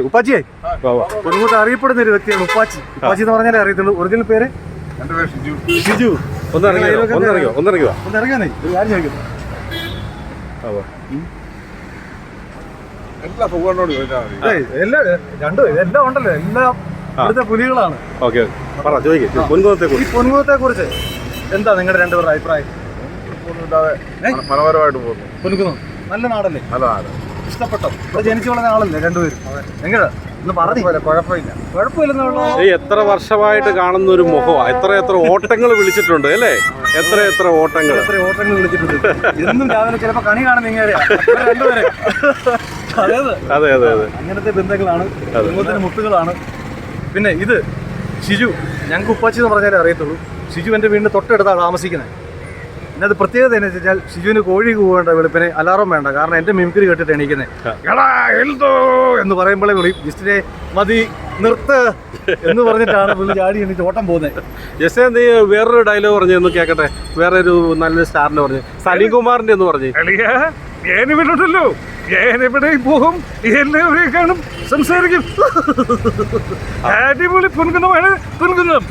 ഉപ്പാച്ചിയായി പൊൻകുന്നത്ത് അറിയപ്പെടുന്ന ഒരു വ്യക്തിയാണ് ഉപ്പാച്ചി. ഉപ്പാച്ചി എന്ന് പറഞ്ഞാലേ അറിയത്തുള്ളൂ. ഒറിജിനൽ പേര് ഷിജു. ഒന്നിറങ്ങിയോ ഒന്ന് ഇറങ്ങിയാന്നേ ഒരു കാര്യം ചോദിക്കുന്നു. എല്ലാം ഉണ്ടല്ലോ, എല്ലാം ഇവിടുത്തെ പുലികളാണ്. ഓക്കെ പറ, ചോദിക്കും പൊൻകുന്നത്തെ ഈ പൊൻകുന്നത്തെ കുറിച്ച് എന്താ നിങ്ങളുടെ രണ്ടുപേരുടെ അഭിപ്രായം? മനോഹരമായിട്ട് പോകുന്നു. പൊൻകുന്നം നല്ല നാടല്ലേ? നല്ല നാട്. ഇഷ്ടപ്പെട്ടോ? ഇവിടെ ജനിച്ചു വളർന്ന ആളല്ലേ രണ്ടുപേരും? എങ്ങനെ ഒന്ന് പറഞ്ഞു. കുഴപ്പമില്ലെന്നുള്ള എത്ര വർഷമായിട്ട് കാണുന്ന ഒരു മുഖമാണ്. എത്ര ഓട്ടങ്ങൾ വിളിച്ചിട്ടുണ്ട് അല്ലേ? എത്ര ഓട്ടങ്ങൾ വിളിച്ചിട്ടുണ്ട്. എന്നും രാവിലെ ചിലപ്പോ കണി കാണുന്ന ഇങ്ങനെയാ രണ്ടുപേരെ. അതെ അങ്ങനത്തെ ബന്ധങ്ങളാണ്, കുടുംബത്തിന്റെ മുത്തുകളാണ്. പിന്നെ ഇത് ഷിജു, ഞങ്ങൾക്ക് ഉപ്പാച്ചി എന്ന് പറഞ്ഞാലേ അറിയത്തുള്ളൂ. ഷിജു എൻ്റെ വീടിൻ്റെ തൊട്ടടുത്താണ് താമസിക്കുന്നത്. പിന്നെ അത് പ്രത്യേകത എന്ന് വെച്ചാൽ ഷിജുവിന് കോഴി കൂവേണ്ട, വെളുപ്പിന് അലാറം വേണ്ട. കാരണം എൻ്റെ മിമിക്രി കേട്ടിട്ട് എണീക്കുന്നത്. എടാ എൽദോ എന്ന് പറയുമ്പോഴേ വിളിയും ജസ്റ്റിനെ മതി നിർത്ത് എന്ന് പറഞ്ഞിട്ടാണ് പുള്ളി ചാടി എണീറ്റ് ഓട്ടം പോകുന്നത്. ജസ്റ്റ് നീ വേറൊരു ഡയലോഗ് പറഞ്ഞു ഒന്ന് കേൾക്കട്ടെ. വേറെ ഒരു നല്ലൊരു സ്റ്റാറിന്റെ പറഞ്ഞു, സലീം കുമാറിന്റെ എന്ന് പറഞ്ഞു. ഞാനിവിടുണ്ടല്ലോ, ഞാനിവിടെ പോകും, എല്ലാവരെയും കാണും, സംസാരിക്കും. അടിപൊളി പൊൻകുന്നമാണ് പൊൻകുന്നം.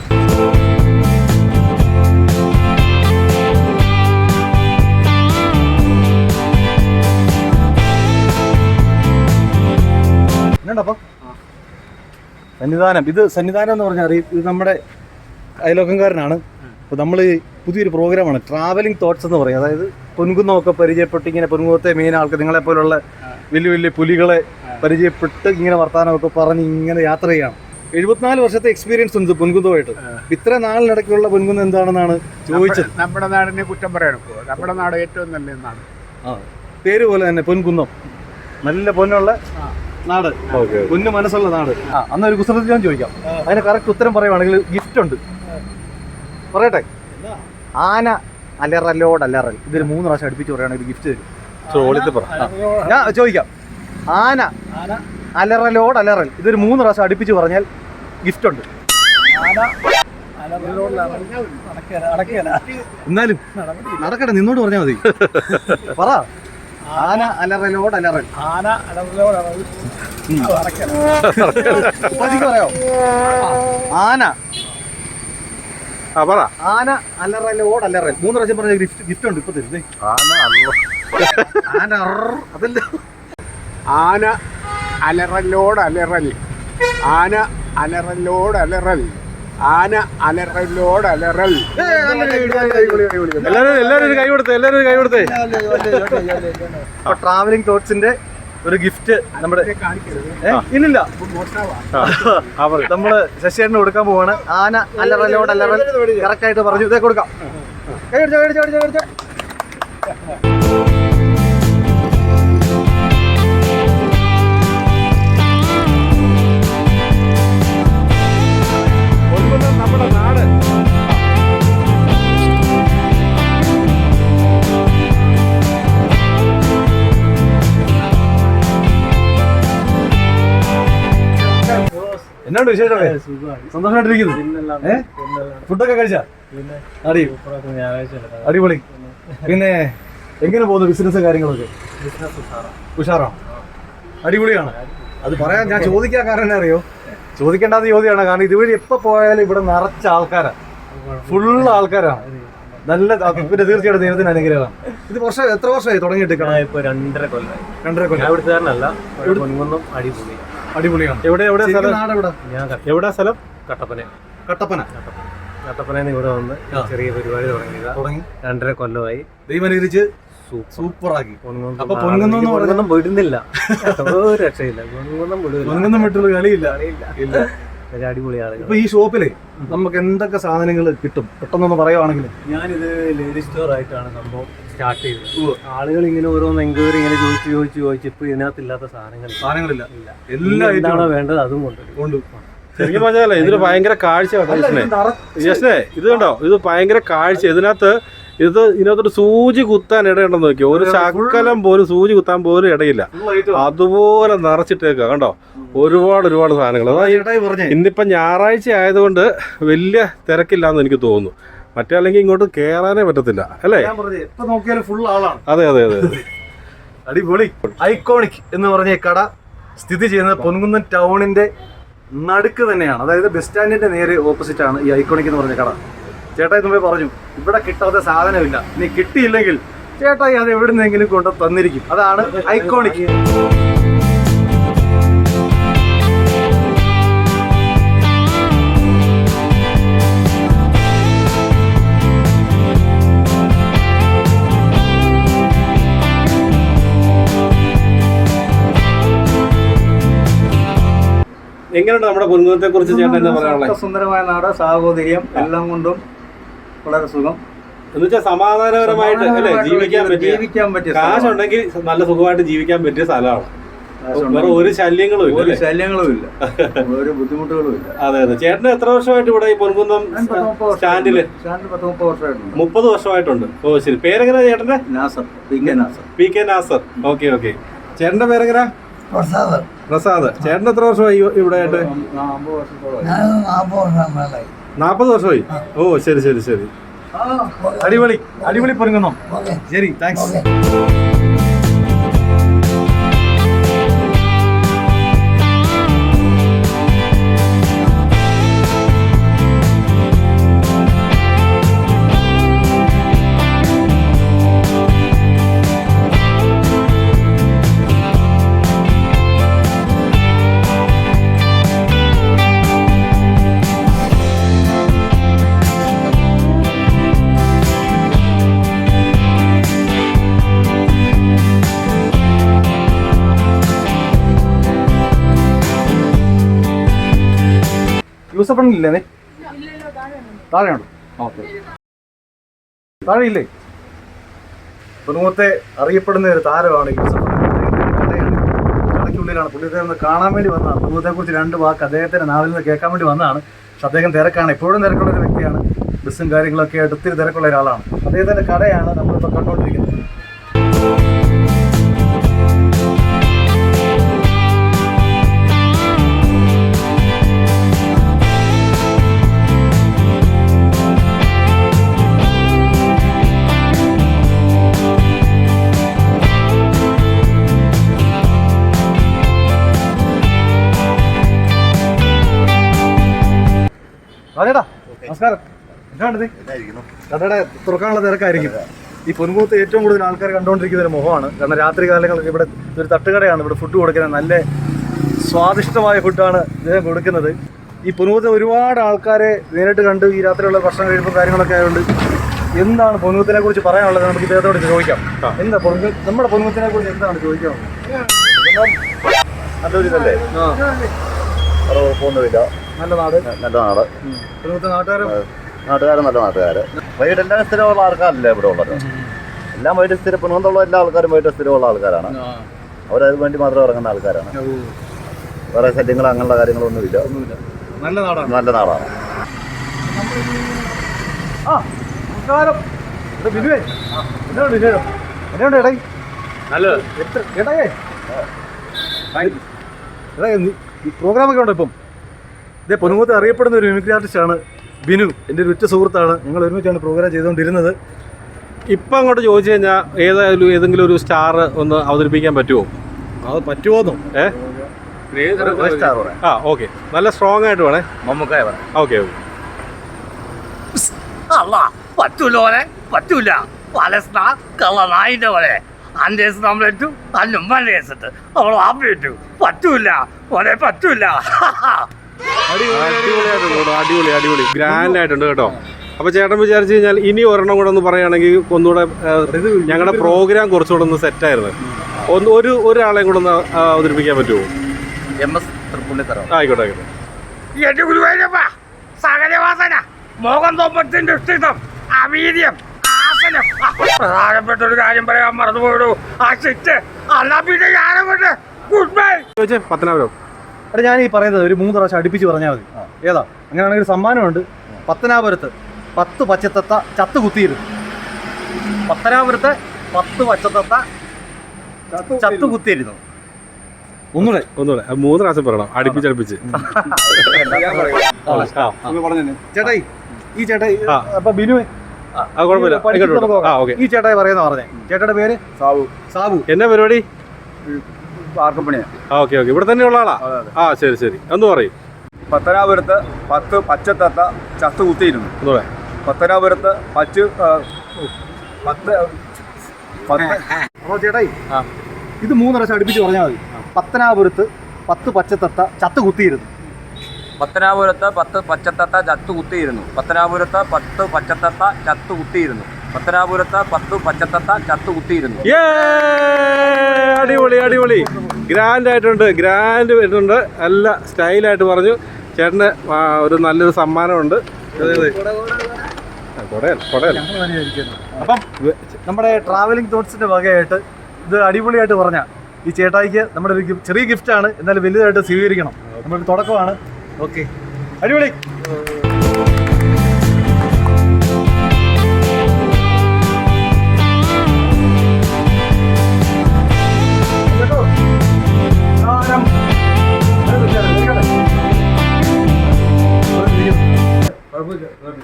അപ്പം സന്നിധാനം, ഇത് സന്നിധാനം എന്ന് പറഞ്ഞാൽ ഇത് നമ്മുടെ അയലോക്കംകാരനാണ്. അപ്പോൾ നമ്മൾ പുതിയൊരു പ്രോഗ്രാമാണ് ട്രാവലിംഗ് തോട്ട്സ് എന്ന് പറയും. അതായത് പൊൻകുന്നമൊക്കെ പരിചയപ്പെട്ട് ഇങ്ങനെ പൊൻകുന്നത്തെ മെയിൻ ആൾക്ക് നിങ്ങളെപ്പോലുള്ള വലിയ പുലികളെ പരിചയപ്പെട്ട് ഇങ്ങനെ വർത്തമാനമൊക്കെ പറഞ്ഞ് ഇങ്ങനെ യാത്ര ചെയ്യണം. 74 വർഷത്തെ എക്സ്പീരിയൻസ് ഉണ്ട് പൊൻകുന്നമായിട്ട്. ഇത്ര നാളിനിടയ്ക്കുള്ള പൊൻകുന്നം എന്താണെന്നാണ് ചോദിച്ചത്. നമ്മുടെ നാടിനെ കുറ്റം പറയണം. നമ്മുടെ നാട് ഏറ്റവും നല്ല നാട്. പേര് പോലെ തന്നെ പൊൻകുന്നം, നല്ല പൊന്നുള്ള നാട്, പൊന്നു മനസ്സുള്ള നാട്. അന്നൊരു കുസൃതി ഞാൻ ചോദിക്കാം, അതിന് കറക്റ്റ് ഉത്തരം പറയുവാണെങ്കിൽ ഗിഫ്റ്റ് ഉണ്ട്. പറയട്ടെ? ആന അലറലോട് അലറൽ, ഇതൊരു 3 പ്രാവശ്യം അടുപ്പിച്ച് പറയുകയാണെങ്കിൽ ഗിഫ്റ്റ് തരും. ഞാൻ ചോദിക്കാം, ആന അലറലോട് അലറൽ, ഇതൊരു 3 പ്രാവശ്യം അടുപ്പിച്ച് പറഞ്ഞാൽ ഗിഫ്റ്റ് ഉണ്ട്. എന്നാലും നടക്കട്ടെ, നിന്നോട് പറഞ്ഞാൽ മതി. പറ. ആന അലറലോട് അലറൽ. ഉപ്പാച്ചിക്ക് പറയാമോ? ആന പറ. ആന അലറലോട് അലറൽ 3 പ്രാവശ്യം പറഞ്ഞ ഗിഫ്റ്റ് ഉണ്ട്. ഇപ്പൊ തരുന്നേ. ആന അതല്ല, ആന അലറലോട് അലറൽ. ആന അലറലോട് അലറൽ. ആന അലറലോട് അലറൽ. എല്ലാരും കൈ കൊടുത്തേ. അപ്പൊ ട്രാവലിംഗ് തോട്ട്സിന്റെ ഒരു ഗിഫ്റ്റ് നമ്മുടെ ഇല്ലില്ല നമ്മള് ശശിയേട്ടന് കൊടുക്കാൻ പോവാണ്. ആന അലറലോട് അലറൽ കറക്റ്റ് ആയിട്ട് പറഞ്ഞു. ഇതേ കൊടുക്കാം. നമ്മുടെ നാട്. എന്നാണ് വിശേഷമൊക്കെ? സന്തോഷമായിട്ടിരിക്കുന്നു. ഫുഡൊക്കെ കഴിച്ചാ? അടിപൊളി. പിന്നെ എങ്ങനെ പോകുന്നു ബിസിനസ് കാര്യങ്ങളൊക്കെ? ഉഷാറാണ്, അടിപൊളിയാണ്. അത് പറയാൻ ഞാൻ ചോദിക്കാൻ കാരണം അറിയോ? ചോദിക്കേണ്ടാത്ത ചോദ്യമാണ്. കാരണം ഇതുവഴി എപ്പോൾ പോയാലും ഇവിടെ നിറച്ച ആൾക്കാരാണ്, ഫുള്ള് ആൾക്കാരാണ്. നല്ല പിന്നെ തീർച്ചയായിട്ടും ദൈവത്തിന് അനുഗ്രഹമാണ്. ഇത് എത്ര വർഷമായി തുടങ്ങിയിട്ട്? ഇപ്പൊ 2.5 കൊല്ലം. 2.5 കൊല്ലം. ഇവിടുത്തുകാരനല്ല, പൊൻകുന്നം അടിപൊളിയാണ്. എവിടെ നാട് എവിടെ? എവിടെ സ്ഥലം? കട്ടപ്പനയിൽ നിന്ന് ഇവിടെ വന്ന് ചെറിയ പരിപാടി തുടങ്ങി 2.5 കൊല്ലമായി. ദൈവം അനുഗ്രഹിച്ച് സൂപ്പറാക്കി. അപ്പൊ പൊൻകുന്നം വിടുന്നില്ല, ഒരു രക്ഷയില്ല. പൊൻകുന്നം വിട്ടുള്ള കളിയില്ല. അടിപൊളിയാണ്. ഇപ്പൊ ഈ ഷോപ്പില് നമുക്ക് എന്തൊക്കെ സാധനങ്ങൾ കിട്ടും പെട്ടെന്നൊന്ന് പറയുവാണെങ്കിൽ? ഞാനിത് ലേഡീസ് സ്റ്റോർ ആയിട്ടാണ് സംഭവം സ്റ്റാർട്ട് ചെയ്തത്. ആളുകൾ ഇങ്ങനെ ഓരോന്ന് എൻക്വയറി ഇങ്ങനെ ചോദിച്ച് ഇപ്പൊ ഇതിനകത്തില്ലാത്ത സാധനങ്ങളില്ല. എല്ലാം എന്താണോ വേണ്ടത് അതും കൊണ്ടുവരും. ശരിക്കും പറഞ്ഞാലേ ഇതിന് ഭയങ്കര കാഴ്ച യശനെ ഇത് കണ്ടോ, ഇത് ഭയങ്കര കാഴ്ച. ഇതിനകത്തൊരു സൂചി കുത്താൻ ഇടയുണ്ടെന്ന് നോക്കിയോ, ഒരു ശകലം പോലും സൂചി കുത്താൻ പോലും ഇടയില്ല. അതുപോലെ നിറച്ചിട്ടേക്കുക കണ്ടോ, ഒരുപാട് സാധനങ്ങൾ. അതാ ഇന്നിപ്പം ഞായറാഴ്ച ആയതുകൊണ്ട് വലിയ തിരക്കില്ലാന്ന് എനിക്ക് തോന്നുന്നു. മറ്റേ അല്ലെങ്കിൽ ഇങ്ങോട്ട് കയറാനേ പറ്റത്തില്ല അല്ലേ? അതെ. അടിപൊളി. ഐക്കോണിക് എന്ന് പറഞ്ഞ കട സ്ഥിതി ചെയ്യുന്നത് പൊൻകുന്നം ടൗണിന്റെ നടുക്ക് തന്നെയാണ്. അതായത് ബസ് സ്റ്റാൻഡിന്റെ നേരെ ഓപ്പോസിറ്റ് ആണ് ഈ ഐക്കോണിക് എന്ന് പറഞ്ഞ കട. ചേട്ടായി മുമ്പേ പറഞ്ഞു ഇവിടെ കിട്ടാത്ത സാധനമില്ല, ഇനി കിട്ടിയില്ലെങ്കിൽ ചേട്ടായി അത് എവിടുന്നെങ്കിലും കൊണ്ട് തന്നിരിക്കും. അതാണ് ഐക്കോണിക്. എങ്ങനെയുണ്ട് നമ്മുടെ പൊൻകുന്നത്തെ കുറിച്ച് ചേട്ടൻ എന്താ പറയാനുള്ളത്? സുന്ദരമായ നാട്, സാഹോദര്യം എല്ലാം കൊണ്ടും വളരെ സുഖം. എന്ന് വെച്ചാൽ സമാധാനപരമായിട്ട് അല്ലേ ജീവിക്കാൻ പറ്റിയ കാശുണ്ടെങ്കിൽ നല്ല സുഖമായിട്ട് ജീവിക്കാൻ പറ്റിയ സ്ഥലമാണ്. വേറെ ഒരു ശല്യങ്ങളും ഇല്ല, ഒരു ബുദ്ധിമുട്ടുകളും ഇല്ല. അതെ. ചേട്ടന് എത്ര വർഷമായിട്ട് ഇവിടെ ഈ പൊൻകുന്നം സ്റ്റാൻഡില്? 30 വർഷമായിട്ടുണ്ട്. 30 വർഷമായിട്ടുണ്ട്. ഓ ശരി. പേരെങ്ങനെയാ ചേട്ടന്റെ? നാസർ, PK നാസർ. ഓക്കെ. ചേട്ടന്റെ പേരെങ്ങനെയാ? പ്രസാദ്. ചേട്ടൻ എത്ര വർഷമായി ഇവിടെ ആയിട്ട്? 40 വർഷമായി. ഓ ശരി. അടിപൊളി പൊൻകുന്നം. ശരി, താങ്ക്സ്. യൂസഫണ്ണില്ലേ? താഴെയുണ്ടോ? ഓക്കെ. താഴെയില്ലേ? പൊൻകുന്നത്തെ അറിയപ്പെടുന്ന ഒരു താരമാണ് യൂസഫണ്ണി. കടയാണ്, കടയ്ക്കുള്ളിലാണ്. പുള്ളിയെ കാണാൻ വേണ്ടി വന്നതാണ്. പൊൻകുന്നത്തെ കുറിച്ച് 2 വാക്ക് അദ്ദേഹത്തിന്റെ നാവിൽ നിന്ന് കേൾക്കാൻ വേണ്ടി വന്നതാണ്. പക്ഷെ അദ്ദേഹം തിരക്കാണ്, എപ്പോഴും തിരക്കുള്ള ഒരു വ്യക്തിയാണ്. ബസ്സും കാര്യങ്ങളൊക്കെ ആയിട്ട് ഒത്തിരി തിരക്കുള്ള ഒരാളാണ്. അദ്ദേഹത്തിന്റെ കടയാണ് നമ്മളിപ്പോൾ കണ്ടുകൊണ്ടിരിക്കുന്നത്. അതേടാ, നമസ്കാരം. എന്താണിത്? കടയുടെ തുറക്കാനുള്ള തിരക്കായിരിക്കും. ഈ പൊൻകുന്നത്ത് ഏറ്റവും കൂടുതൽ ആൾക്കാർ കണ്ടുകൊണ്ടിരിക്കുന്ന ഒരു മുഖമാണ്. കാരണം രാത്രി കാലങ്ങളിൽ ഇവിടെ ഒരു തട്ടുകടയാണ്, ഇവിടെ ഫുഡ് കൊടുക്കുന്നത്. നല്ല സ്വാദിഷ്ടമായ ഫുഡാണ് ഇദ്ദേഹം കൊടുക്കുന്നത്. ഈ പൊൻകുന്നത്ത് ഒരുപാട് ആൾക്കാരെ നേരിട്ട് കണ്ട് ഈ രാത്രിയുള്ള ഭക്ഷണം കഴിയുമ്പോൾ കാര്യങ്ങളൊക്കെ ആയതുകൊണ്ട് എന്താണ് പൊൻകുന്നത്തിനെ കുറിച്ച് പറയാനുള്ളത് നമുക്ക് ഇദ്ദേഹത്തോട് ചോദിക്കാം. എന്താ നമ്മുടെ പൊൻകുന്നത്തിനെ കുറിച്ച് എന്താണ് ചോദിക്കാനുള്ളത്? നല്ലൊരു ഇതല്ലേ? പോകുന്നില്ല. നല്ല നാട്. പൊൻകുന്നത്തെ നാട്ടുകാരും നല്ല നാട്ടുകാര്. വൈകിട്ട് എല്ലാം സ്ഥിരമുള്ള ആൾക്കാരല്ലേ ഇവിടെ ഉള്ളത്? എല്ലാം വൈകിട്ട് പൊൻകുന്നത്തുള്ള എല്ലാ ആൾക്കാരും വൈകിട്ട് സ്ഥിരമുള്ള ആൾക്കാരാണ്. അവരതിന് വേണ്ടി മാത്രം ഇറങ്ങുന്ന ആൾക്കാരാണ്. വേറെ ശല്യങ്ങൾ അങ്ങനെയുള്ള കാര്യങ്ങളൊന്നുമില്ല. നല്ല നാടാണ്. നമസ്കാരം. ബിനുവേ, എന്നുണ്ട് പ്രോഗ്രാമൊക്കെ ഉണ്ട് ഇപ്പം. ഇതേ പൊൻകുന്നത്ത് അറിയപ്പെടുന്ന ഒരു മിമിക്രി ആർട്ടിസ്റ്റാണ് ബിനു. എൻ്റെ ഒരു ഉറ്റ സുഹൃത്താണ്. ഞങ്ങൾ ഒരുമിച്ചാണ് പ്രോഗ്രാം ചെയ്തുകൊണ്ടിരുന്നത്. ഇപ്പം അങ്ങോട്ട് ചോദിച്ചു കഴിഞ്ഞാൽ ഏതെങ്കിലും ഒരു സ്റ്റാർ ഒന്ന് അവതരിപ്പിക്കാൻ പറ്റുമോ? അത് പറ്റുമോന്നോ? ഓക്കെ. നല്ല സ്ട്രോങ് ആയിട്ട് വേണേ. മമ്മൂക്കായ ഓക്കെ. പറ്റൂല. കളനായിന്റെ പോലെ അഞ്ചേസ് നമ്മളേറ്റു, അല്ലും മലയേസിട്ട് അവൾ ആപ്പിട്ടു. പറ്റൂല. അടിപൊളി ഗ്രാൻഡ് ആയിട്ടുണ്ട് കേട്ടോ. അപ്പൊ ചേട്ടൻ വിചാരിച്ചു കഴിഞ്ഞാൽ ഇനി ഒരെണ്ണം കൂടെ ഒന്ന് പറയുകയാണെങ്കിൽ ഒന്നുകൂടെ ഞങ്ങളുടെ പ്രോഗ്രാം കുറച്ചുകൂടെ ഒന്ന് സെറ്റായിരുന്നു. ഒരാളെയും കൂടെ ഒന്ന് അവതരിപ്പിക്കാൻ പറ്റുമോ? ആയിക്കോട്ടെ. എന്റെ ഗുരുവായൂരപ്പ, സകലവാസന, മോഹം തോമ്പത്തിന്റെ ഇഷ്ടം, അവീര്യം, ആസനം. പ്രധാനപ്പെട്ട ഒരു കാര്യം പറയാൻ മറന്നുപോയു. ആ സിറ്റ് അല്ല പിന്നെ ഞാനങ്ങോട്ട് ഗുഡ് ബൈ. പത്തനാപുരം എടാ ഞാൻ ഈ പറയുന്നത് ഒരു 3 പ്രാവശ്യം അടുപ്പിച്ച് പറഞ്ഞാൽ മതി. ഏതാ? അങ്ങനെയാണെങ്കിൽ ഒരു സമ്മാനമുണ്ട്. പത്തനാപുരത്ത് 10 പച്ചത്തത്ത ചത്ത് കുത്തിയിരുന്നു. പത്തനാപുരത്ത് 10 പച്ചത്തത്ത ചത്ത് കുത്തിയിരുന്നു. ഒന്നുകൂടെ 3 പ്രാവശ്യം പറയണം, അടുപ്പിച്ച്. ചേട്ടായി ഈ ചേട്ടായി അപ്പൊ ബിനു കുഴപ്പമില്ല. ഈ ചേട്ടായി പറഞ്ഞേ. ചേട്ടയുടെ പേര് സാബു. എന്നാ പരിപാടി? വാർക്കപ്പണിയാ. ഓക്കെ ഇവിടെ തന്നെ ഉള്ള ആളാ? ശരി ഒന്ന് പറയും. പത്തനാപുരത്ത് 10 പച്ചത്തത്ത ചത്ത് കുത്തിയിരുന്നു. പത്തനാപുരത്ത് അപ്പോൾ ചേട്ടായി ഇത് 3 പ്രാവശ്യം അടുപ്പിച്ച് പറഞ്ഞാൽ മതി. പത്തനാപുരത്ത് 10 പച്ചത്തത്ത ചത്ത് കുത്തിയിരുന്നു. പത്തനാപുരത്ത് 10 പച്ചത്തത്ത ചത്തു കുത്തിയിരുന്നു. പത്തനാപുരത്ത് 10 പച്ചത്തത്ത ചത്തു കുത്തിയിരുന്നു. പത്തനാപുരത്ത് 10 പച്ചത്തത്ത ചത്തു കുത്തിയിരുന്നു. അടിപൊളി. ഗ്രാൻഡ് വരുന്നുണ്ട്. നല്ല സ്റ്റൈലായിട്ട് പറഞ്ഞു. ചേട്ടന് ഒരു നല്ലൊരു സമ്മാനമുണ്ട്. അപ്പം നമ്മുടെ ട്രാവലിംഗ് തോട്ട്സിന്റെ വകയായിട്ട് ഇത് അടിപൊളിയായിട്ട് പറഞ്ഞ ഈ ചേട്ടായിക്ക് നമ്മുടെ ഒരു ചെറിയ ഗിഫ്റ്റാണ്, എന്നാലും വലുതായിട്ട് സ്വീകരിക്കണം. നമ്മുടെ തുടക്കമാണ്. ഓക്കെ, അടിപൊളി.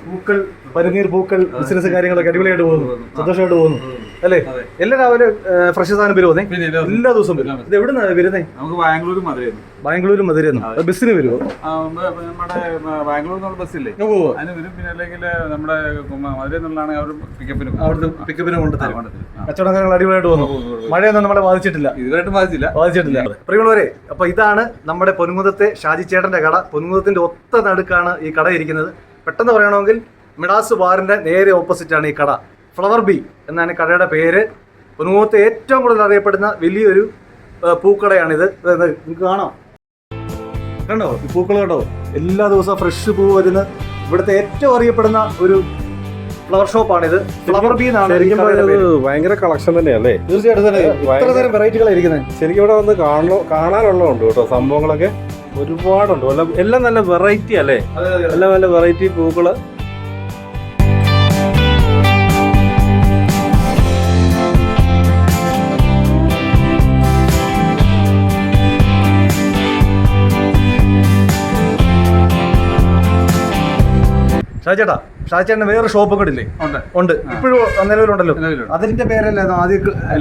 പൂക്കൾ, പനിനീർ പൂക്കൾ ബിസിനസ് കാര്യങ്ങളൊക്കെ അടിപൊളിയായിട്ട് പോകുന്നു, സന്തോഷമായിട്ട് പോകുന്നു അല്ലേ? എല്ലാ രാവിലെ ഫ്രഷ് സാധനം വരുമോ? എല്ലാ ദിവസവും വരും. ഇത് എവിടെ നിന്നാണ് വരുന്നേ? നമുക്ക് ബാംഗ്ലൂർ മധുരന്ന് ബസ്സിന് വരുമോ? നമ്മുടെ ബാംഗ്ലൂർ ബസ്സില്ലേ അതിന് വരും. പിന്നെ അല്ലെങ്കിൽ നമ്മുടെ മധുരയിൽ നിന്നുള്ളതാണെങ്കിൽ അവർ അവിടുത്തെ പിക്കപ്പിന് കൊണ്ടുതരും. കച്ചവടം കാര്യങ്ങൾ അടിപൊളിയായിട്ട് പോകുന്നു. മഴയൊന്നും നമ്മളെ ബാധിച്ചിട്ടില്ല. പ്രിയമുള്ളവരെ, അപ്പൊ ഇതാണ് നമ്മുടെ പൊൻകുന്നത്തെ ഷാജി ചേട്ടന്റെ കട. പൊൻകുന്നത്തിന്റെ ഒത്ത നടുക്കാണ് ഈ കട ഇരിക്കുന്നത്. പെട്ടെന്ന് പറയണമെങ്കിൽ മിഡാസ് ബാറിന്റെ നേരെ ഓപ്പോസിറ്റ് ആണ് ഈ കട. ഫ്ലവർ ബി എന്നാണ് കടയുടെ പേര്. പൊൻകുന്നത്തെ ഏറ്റവും കൂടുതൽ അറിയപ്പെടുന്ന വലിയൊരു പൂക്കടയാണിത്. നിങ്ങൾക്ക് കാണാം, കണ്ടോ ഈ പൂക്കൾ കണ്ടോ? എല്ലാ ദിവസവും ഫ്രഷ് പൂ വരുന്ന ഇവിടുത്തെ ഏറ്റവും അറിയപ്പെടുന്ന ഒരു ഫ്ലവർ ഷോപ്പാണിത്. ഫ്ലവർ ബി എന്നാണ്. ഭയങ്കര കളക്ഷൻ തന്നെയല്ലേ? തീർച്ചയായിട്ടും ഇത്ര തരം വെറൈറ്റികളായിരിക്കുന്നത്. ശരിക്കും ഇവിടെ വന്ന് കാണാനുള്ളതുണ്ട് കേട്ടോ. സംഭവങ്ങളൊക്കെ ഒരുപാടുണ്ട്. എല്ലാം നല്ല വെറൈറ്റി അല്ലേ? എല്ലാം നല്ല വെറൈറ്റി പൂക്കള്. ഷാജേട്ടന് വേറെ ഷോപ്പ് കൂടെ ഇല്ലേ? ഉണ്ട്. ഇപ്പോഴും നിലവിലുണ്ടല്ലോ. അതിന്റെ പേരല്ലേ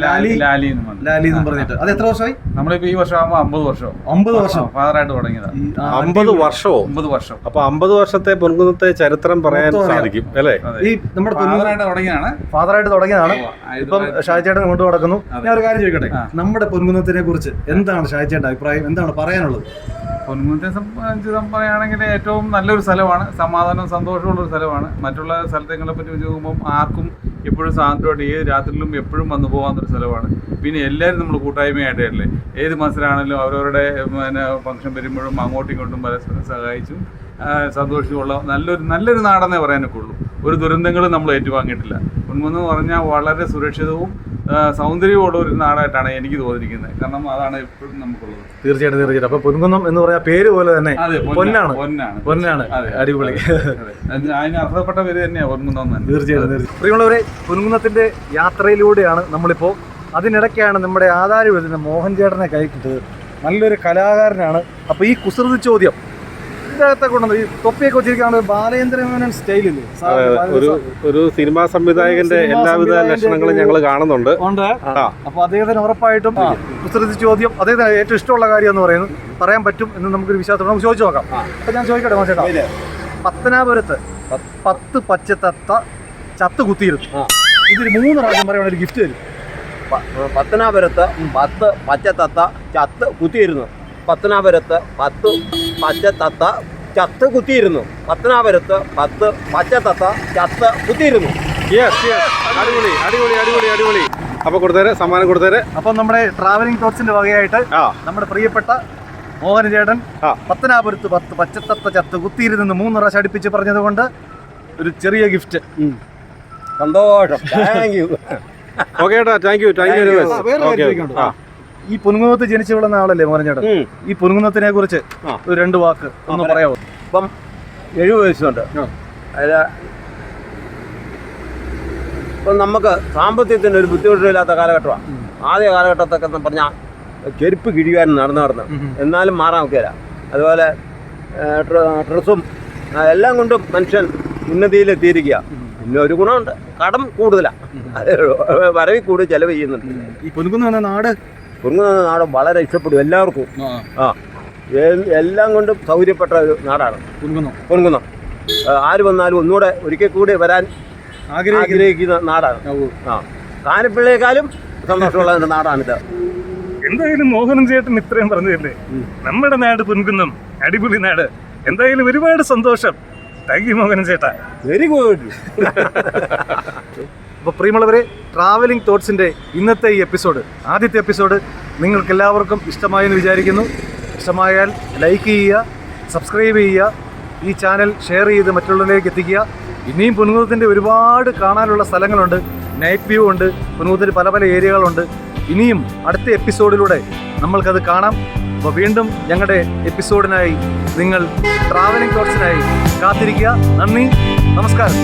ലാലി എന്നും പറഞ്ഞിട്ട്. അത് എത്ര വർഷമായി? നമ്മളിപ്പോ ഈ വർഷം ആകുമ്പോൾ 50 വർഷം ഫാദറായിട്ട് തുടങ്ങിയതാണ്. 50 വർഷം. അപ്പൊ 50 വർഷത്തെ പൊൻകുന്നത്തെ ചരിത്രം പറയാൻ സാധിക്കും അല്ലേ? ഈ നമ്മുടെ ഫാദറായിട്ട് തുടങ്ങിയതാണ്. ഇപ്പം ഷാജേട്ടൻ കൊണ്ടു നടക്കുന്നു. ഞാൻ ഒരു കാര്യം ചോദിക്കട്ടെ, നമ്മുടെ പൊൻകുന്നത്തിനെ കുറിച്ച് എന്താണ് ഷാജേട്ടന്റെ അഭിപ്രായം? എന്താണ് പറയാനുള്ളത്? പൊൻകുന്നത്തെ സംബന്ധിച്ച് പറയുകയാണെങ്കിൽ ഏറ്റവും നല്ലൊരു സ്ഥലമാണ്. സമാധാനവും സന്തോഷമുള്ളൊരു സ്ഥലമാണ്. മറ്റുള്ള സ്ഥലങ്ങളെ പറ്റി വെച്ച് നോക്കുമ്പോൾ ആർക്കും എപ്പോഴും സ്വാതന്ത്ര്യമായിട്ട് ഏത് രാത്രിയിലും എപ്പോഴും വന്നു പോകാവുന്നൊരു സ്ഥലമാണ്. പിന്നെ എല്ലാവരും നമ്മൾ കൂട്ടായ്മയായിട്ടല്ലേ, ഏത് മത്സരമാണെങ്കിലും അവരവരുടെ ഫംഗ്ഷൻ വരുമ്പോഴും അങ്ങോട്ടും ഇങ്ങോട്ടും പരസ്പരം സഹായിച്ചും സന്തോഷിച്ചുള്ള നല്ലൊരു നാടെന്നേ പറയാനൊക്കെ ഉള്ളൂ. ഒരു ദുരന്തങ്ങളും നമ്മൾ ഏറ്റുവാങ്ങിയിട്ടില്ല. പൊൻകുന്നം എന്ന് പറഞ്ഞാൽ വളരെ സുരക്ഷിതവും സൗന്ദര്യമുള്ള ഒരു നാടായിട്ടാണ് എനിക്ക് തോന്നിയിരിക്കുന്നത്. കാരണം അതാണ് എപ്പോഴും നമുക്കുള്ളത്. തീർച്ചയായിട്ടും. അപ്പൊ പൊൻകുന്നം എന്ന് പറയാ പേര് പോലെ തന്നെ പൊന്നാണ്. അടിപൊളി. അതിന് അർഹപ്പെട്ട പേര് തന്നെയാണ് പൊൻകുന്നം തന്നെ. തീർച്ചയായിട്ടും. പ്രിയമുള്ളവരെ, പൊൻകുന്നത്തിന്റെ യാത്രയിലൂടെയാണ് നമ്മളിപ്പോ. അതിനിടയ്ക്കാണ് നമ്മുടെ ആധാരം വരുന്ന മോഹൻ ചേട്ടനെ കൈ കിട്ടത്. നല്ലൊരു കലാകാരനാണ്. അപ്പൊ ഈ കുസൃതി ചോദ്യം ഇതിനകത്തെ കൊണ്ടു ഈ തൊപ്പിയൊക്കെ വെച്ചിരിക്കുകയാണ്. ബാലേന്ദ്രമേനോൻ സ്റ്റൈലില്ലേ? ഒരു സിനിമാ സംവിധായകന്റെ എല്ലാവിധ ലക്ഷണങ്ങളും ഞങ്ങൾ കാണുന്നുണ്ട്. അപ്പൊ അദ്ദേഹത്തിന് ഉറപ്പായിട്ടും കുസൃതി ചോദ്യം അദ്ദേഹത്തിന് ഏറ്റവും ഇഷ്ടമുള്ള കാര്യം എന്ന് പറയുന്നത് പറയാൻ പറ്റും എന്ന് നമുക്കൊരു വിശ്വാസം നമുക്ക് ചോദിച്ചു നോക്കാം. അപ്പൊ ഞാൻ ചോദിക്കട്ടെ മോശേട്ടാ, പത്തനാപുരത്ത് 10 പച്ചത്തത്ത ചത്ത് കുത്തിയിരുന്നു. ഇതിൽ 3 പ്രാവശ്യം പറയുന്ന ഒരു ഗിഫ്റ്റ് തരും. പത്തനാപുരത്ത് 10 പച്ചത്തത്ത ചത്ത് കുത്തിയിരുന്നു. പത്തനാപുരത്ത് 10 പച്ചത്തത്ത ചത്ത് കുത്തിയിരുന്നു. പത്തനാപുരത്ത് 10 പച്ചത്തത്ത ചത്ത് കുത്തിയിരുന്നു. അടിപൊളി. അപ്പൊ കൊടുത്തേരെ, സമ്മാനം കൊടുത്തേരെ. അപ്പൊ നമ്മുടെ ട്രാവലിംഗ് തോട്ട്സിന്റെ വകയായിട്ട് നമ്മുടെ പ്രിയപ്പെട്ട മോഹൻ ചേട്ടൻ പത്തനാപുരത്ത് 10 പച്ചത്തത്ത ചത്ത് കുത്തിയിരുന്നെന്ന് 3 പ്രാവശ്യം അടുപ്പിച്ച് പറഞ്ഞത് കൊണ്ട് ഒരു ചെറിയ ഗിഫ്റ്റ്. സന്തോഷം. Thank you. ഓക്കെ ചേട്ടാ, താങ്ക് യു വെരി മച്ച്. ഈ പൊൻകുന്നത്ത് ജനിച്ചു വളർന്ന ആളല്ലേ മോഹനചേട്ടൻ? ഈ പൊൻകുന്നത്തിനെ കുറിച്ച് ഒരു 2 വാക്ക് ഒന്ന് പറയാമോ? ഇപ്പം 70 വയസ്സുണ്ട്. അതിൽ ഇപ്പം നമുക്ക് സാമ്പത്തികത്തിന് ഒരു ബുദ്ധിമുട്ടില്ലാത്ത കാലഘട്ടമാണ്. ആദ്യ കാലഘട്ടത്തൊക്കെ എന്ന് പറഞ്ഞാൽ ചെരുപ്പ് കിഴിയാൻ നടന്ന് എന്നാലും മാറാൻ ഒക്കെയില്ല. അതുപോലെ ഡ്രസ്സും എല്ലാം കൊണ്ടും മനുഷ്യൻ ഉന്നതിയിലെത്തിയിരിക്കുക. പിന്നെ ഒരു ഗുണമുണ്ട്, കടം കൂടുതലാണ്, വരവിൽ കൂടുതൽ ചെലവ് ചെയ്യുന്നുണ്ട്. ഈ പൊൻകുന്നം എന്ന നാട് നാട് വളരെ ഇഷ്ടപ്പെടും എല്ലാവർക്കും. എല്ലാം കൊണ്ടും സൗകര്യപ്പെട്ട ഒരു നാടാണ് പൊൻകുന്നം. ആര് വന്നാലും ഒന്നുകൂടെ ഒരിക്കൽ കൂടി വരാൻ ആഗ്രഹിക്കുന്ന നാടാണ്. കാനപ്പിള്ളയേക്കാളും സന്തോഷമുള്ള നാടാണിത്. എന്തായാലും മോഹനൻ ചേട്ടൻ ഇത്രയും പറഞ്ഞതല്ലേ, നമ്മുടെ നാട് പൊൻകുന്നം അടിപൊളി നാട്. എന്തായാലും ഒരുപാട് സന്തോഷം. താങ്ക് യു മോഹനൻ ചേട്ടാ. Very good. അപ്പോൾ പ്രിയമുള്ളവരെ, ട്രാവലിംഗ് തോട്ട്സിൻ്റെ ഇന്നത്തെ ഈ എപ്പിസോഡ്, ആദ്യത്തെ എപ്പിസോഡ് നിങ്ങൾക്ക് എല്ലാവർക്കും ഇഷ്ടമായെന്ന് വിചാരിക്കുന്നു. ഇഷ്ടമായാൽ ലൈക്ക് ചെയ്യുക, സബ്സ്ക്രൈബ് ചെയ്യുക, ഈ ചാനൽ ഷെയർ ചെയ്ത് മറ്റുള്ളവരിലേക്ക് എത്തിക്കുക. ഇനിയും പൊൻകുന്നത്തിൻ്റെ ഒരുപാട് കാണാനുള്ള സ്ഥലങ്ങളുണ്ട്. നൈറ്റ് വ്യൂ ഉണ്ട്, പൊൻകുന്നത്തിൽ പല പല ഏരിയകളുണ്ട്. ഇനിയും അടുത്ത എപ്പിസോഡിലൂടെ നമ്മൾക്കത് കാണാം. അപ്പോൾ വീണ്ടും ഞങ്ങളുടെ എപ്പിസോഡിനായി നിങ്ങൾ ട്രാവലിംഗ് തോട്ട്സിനായി കാത്തിരിക്കുക. നന്ദി, നമസ്കാരം.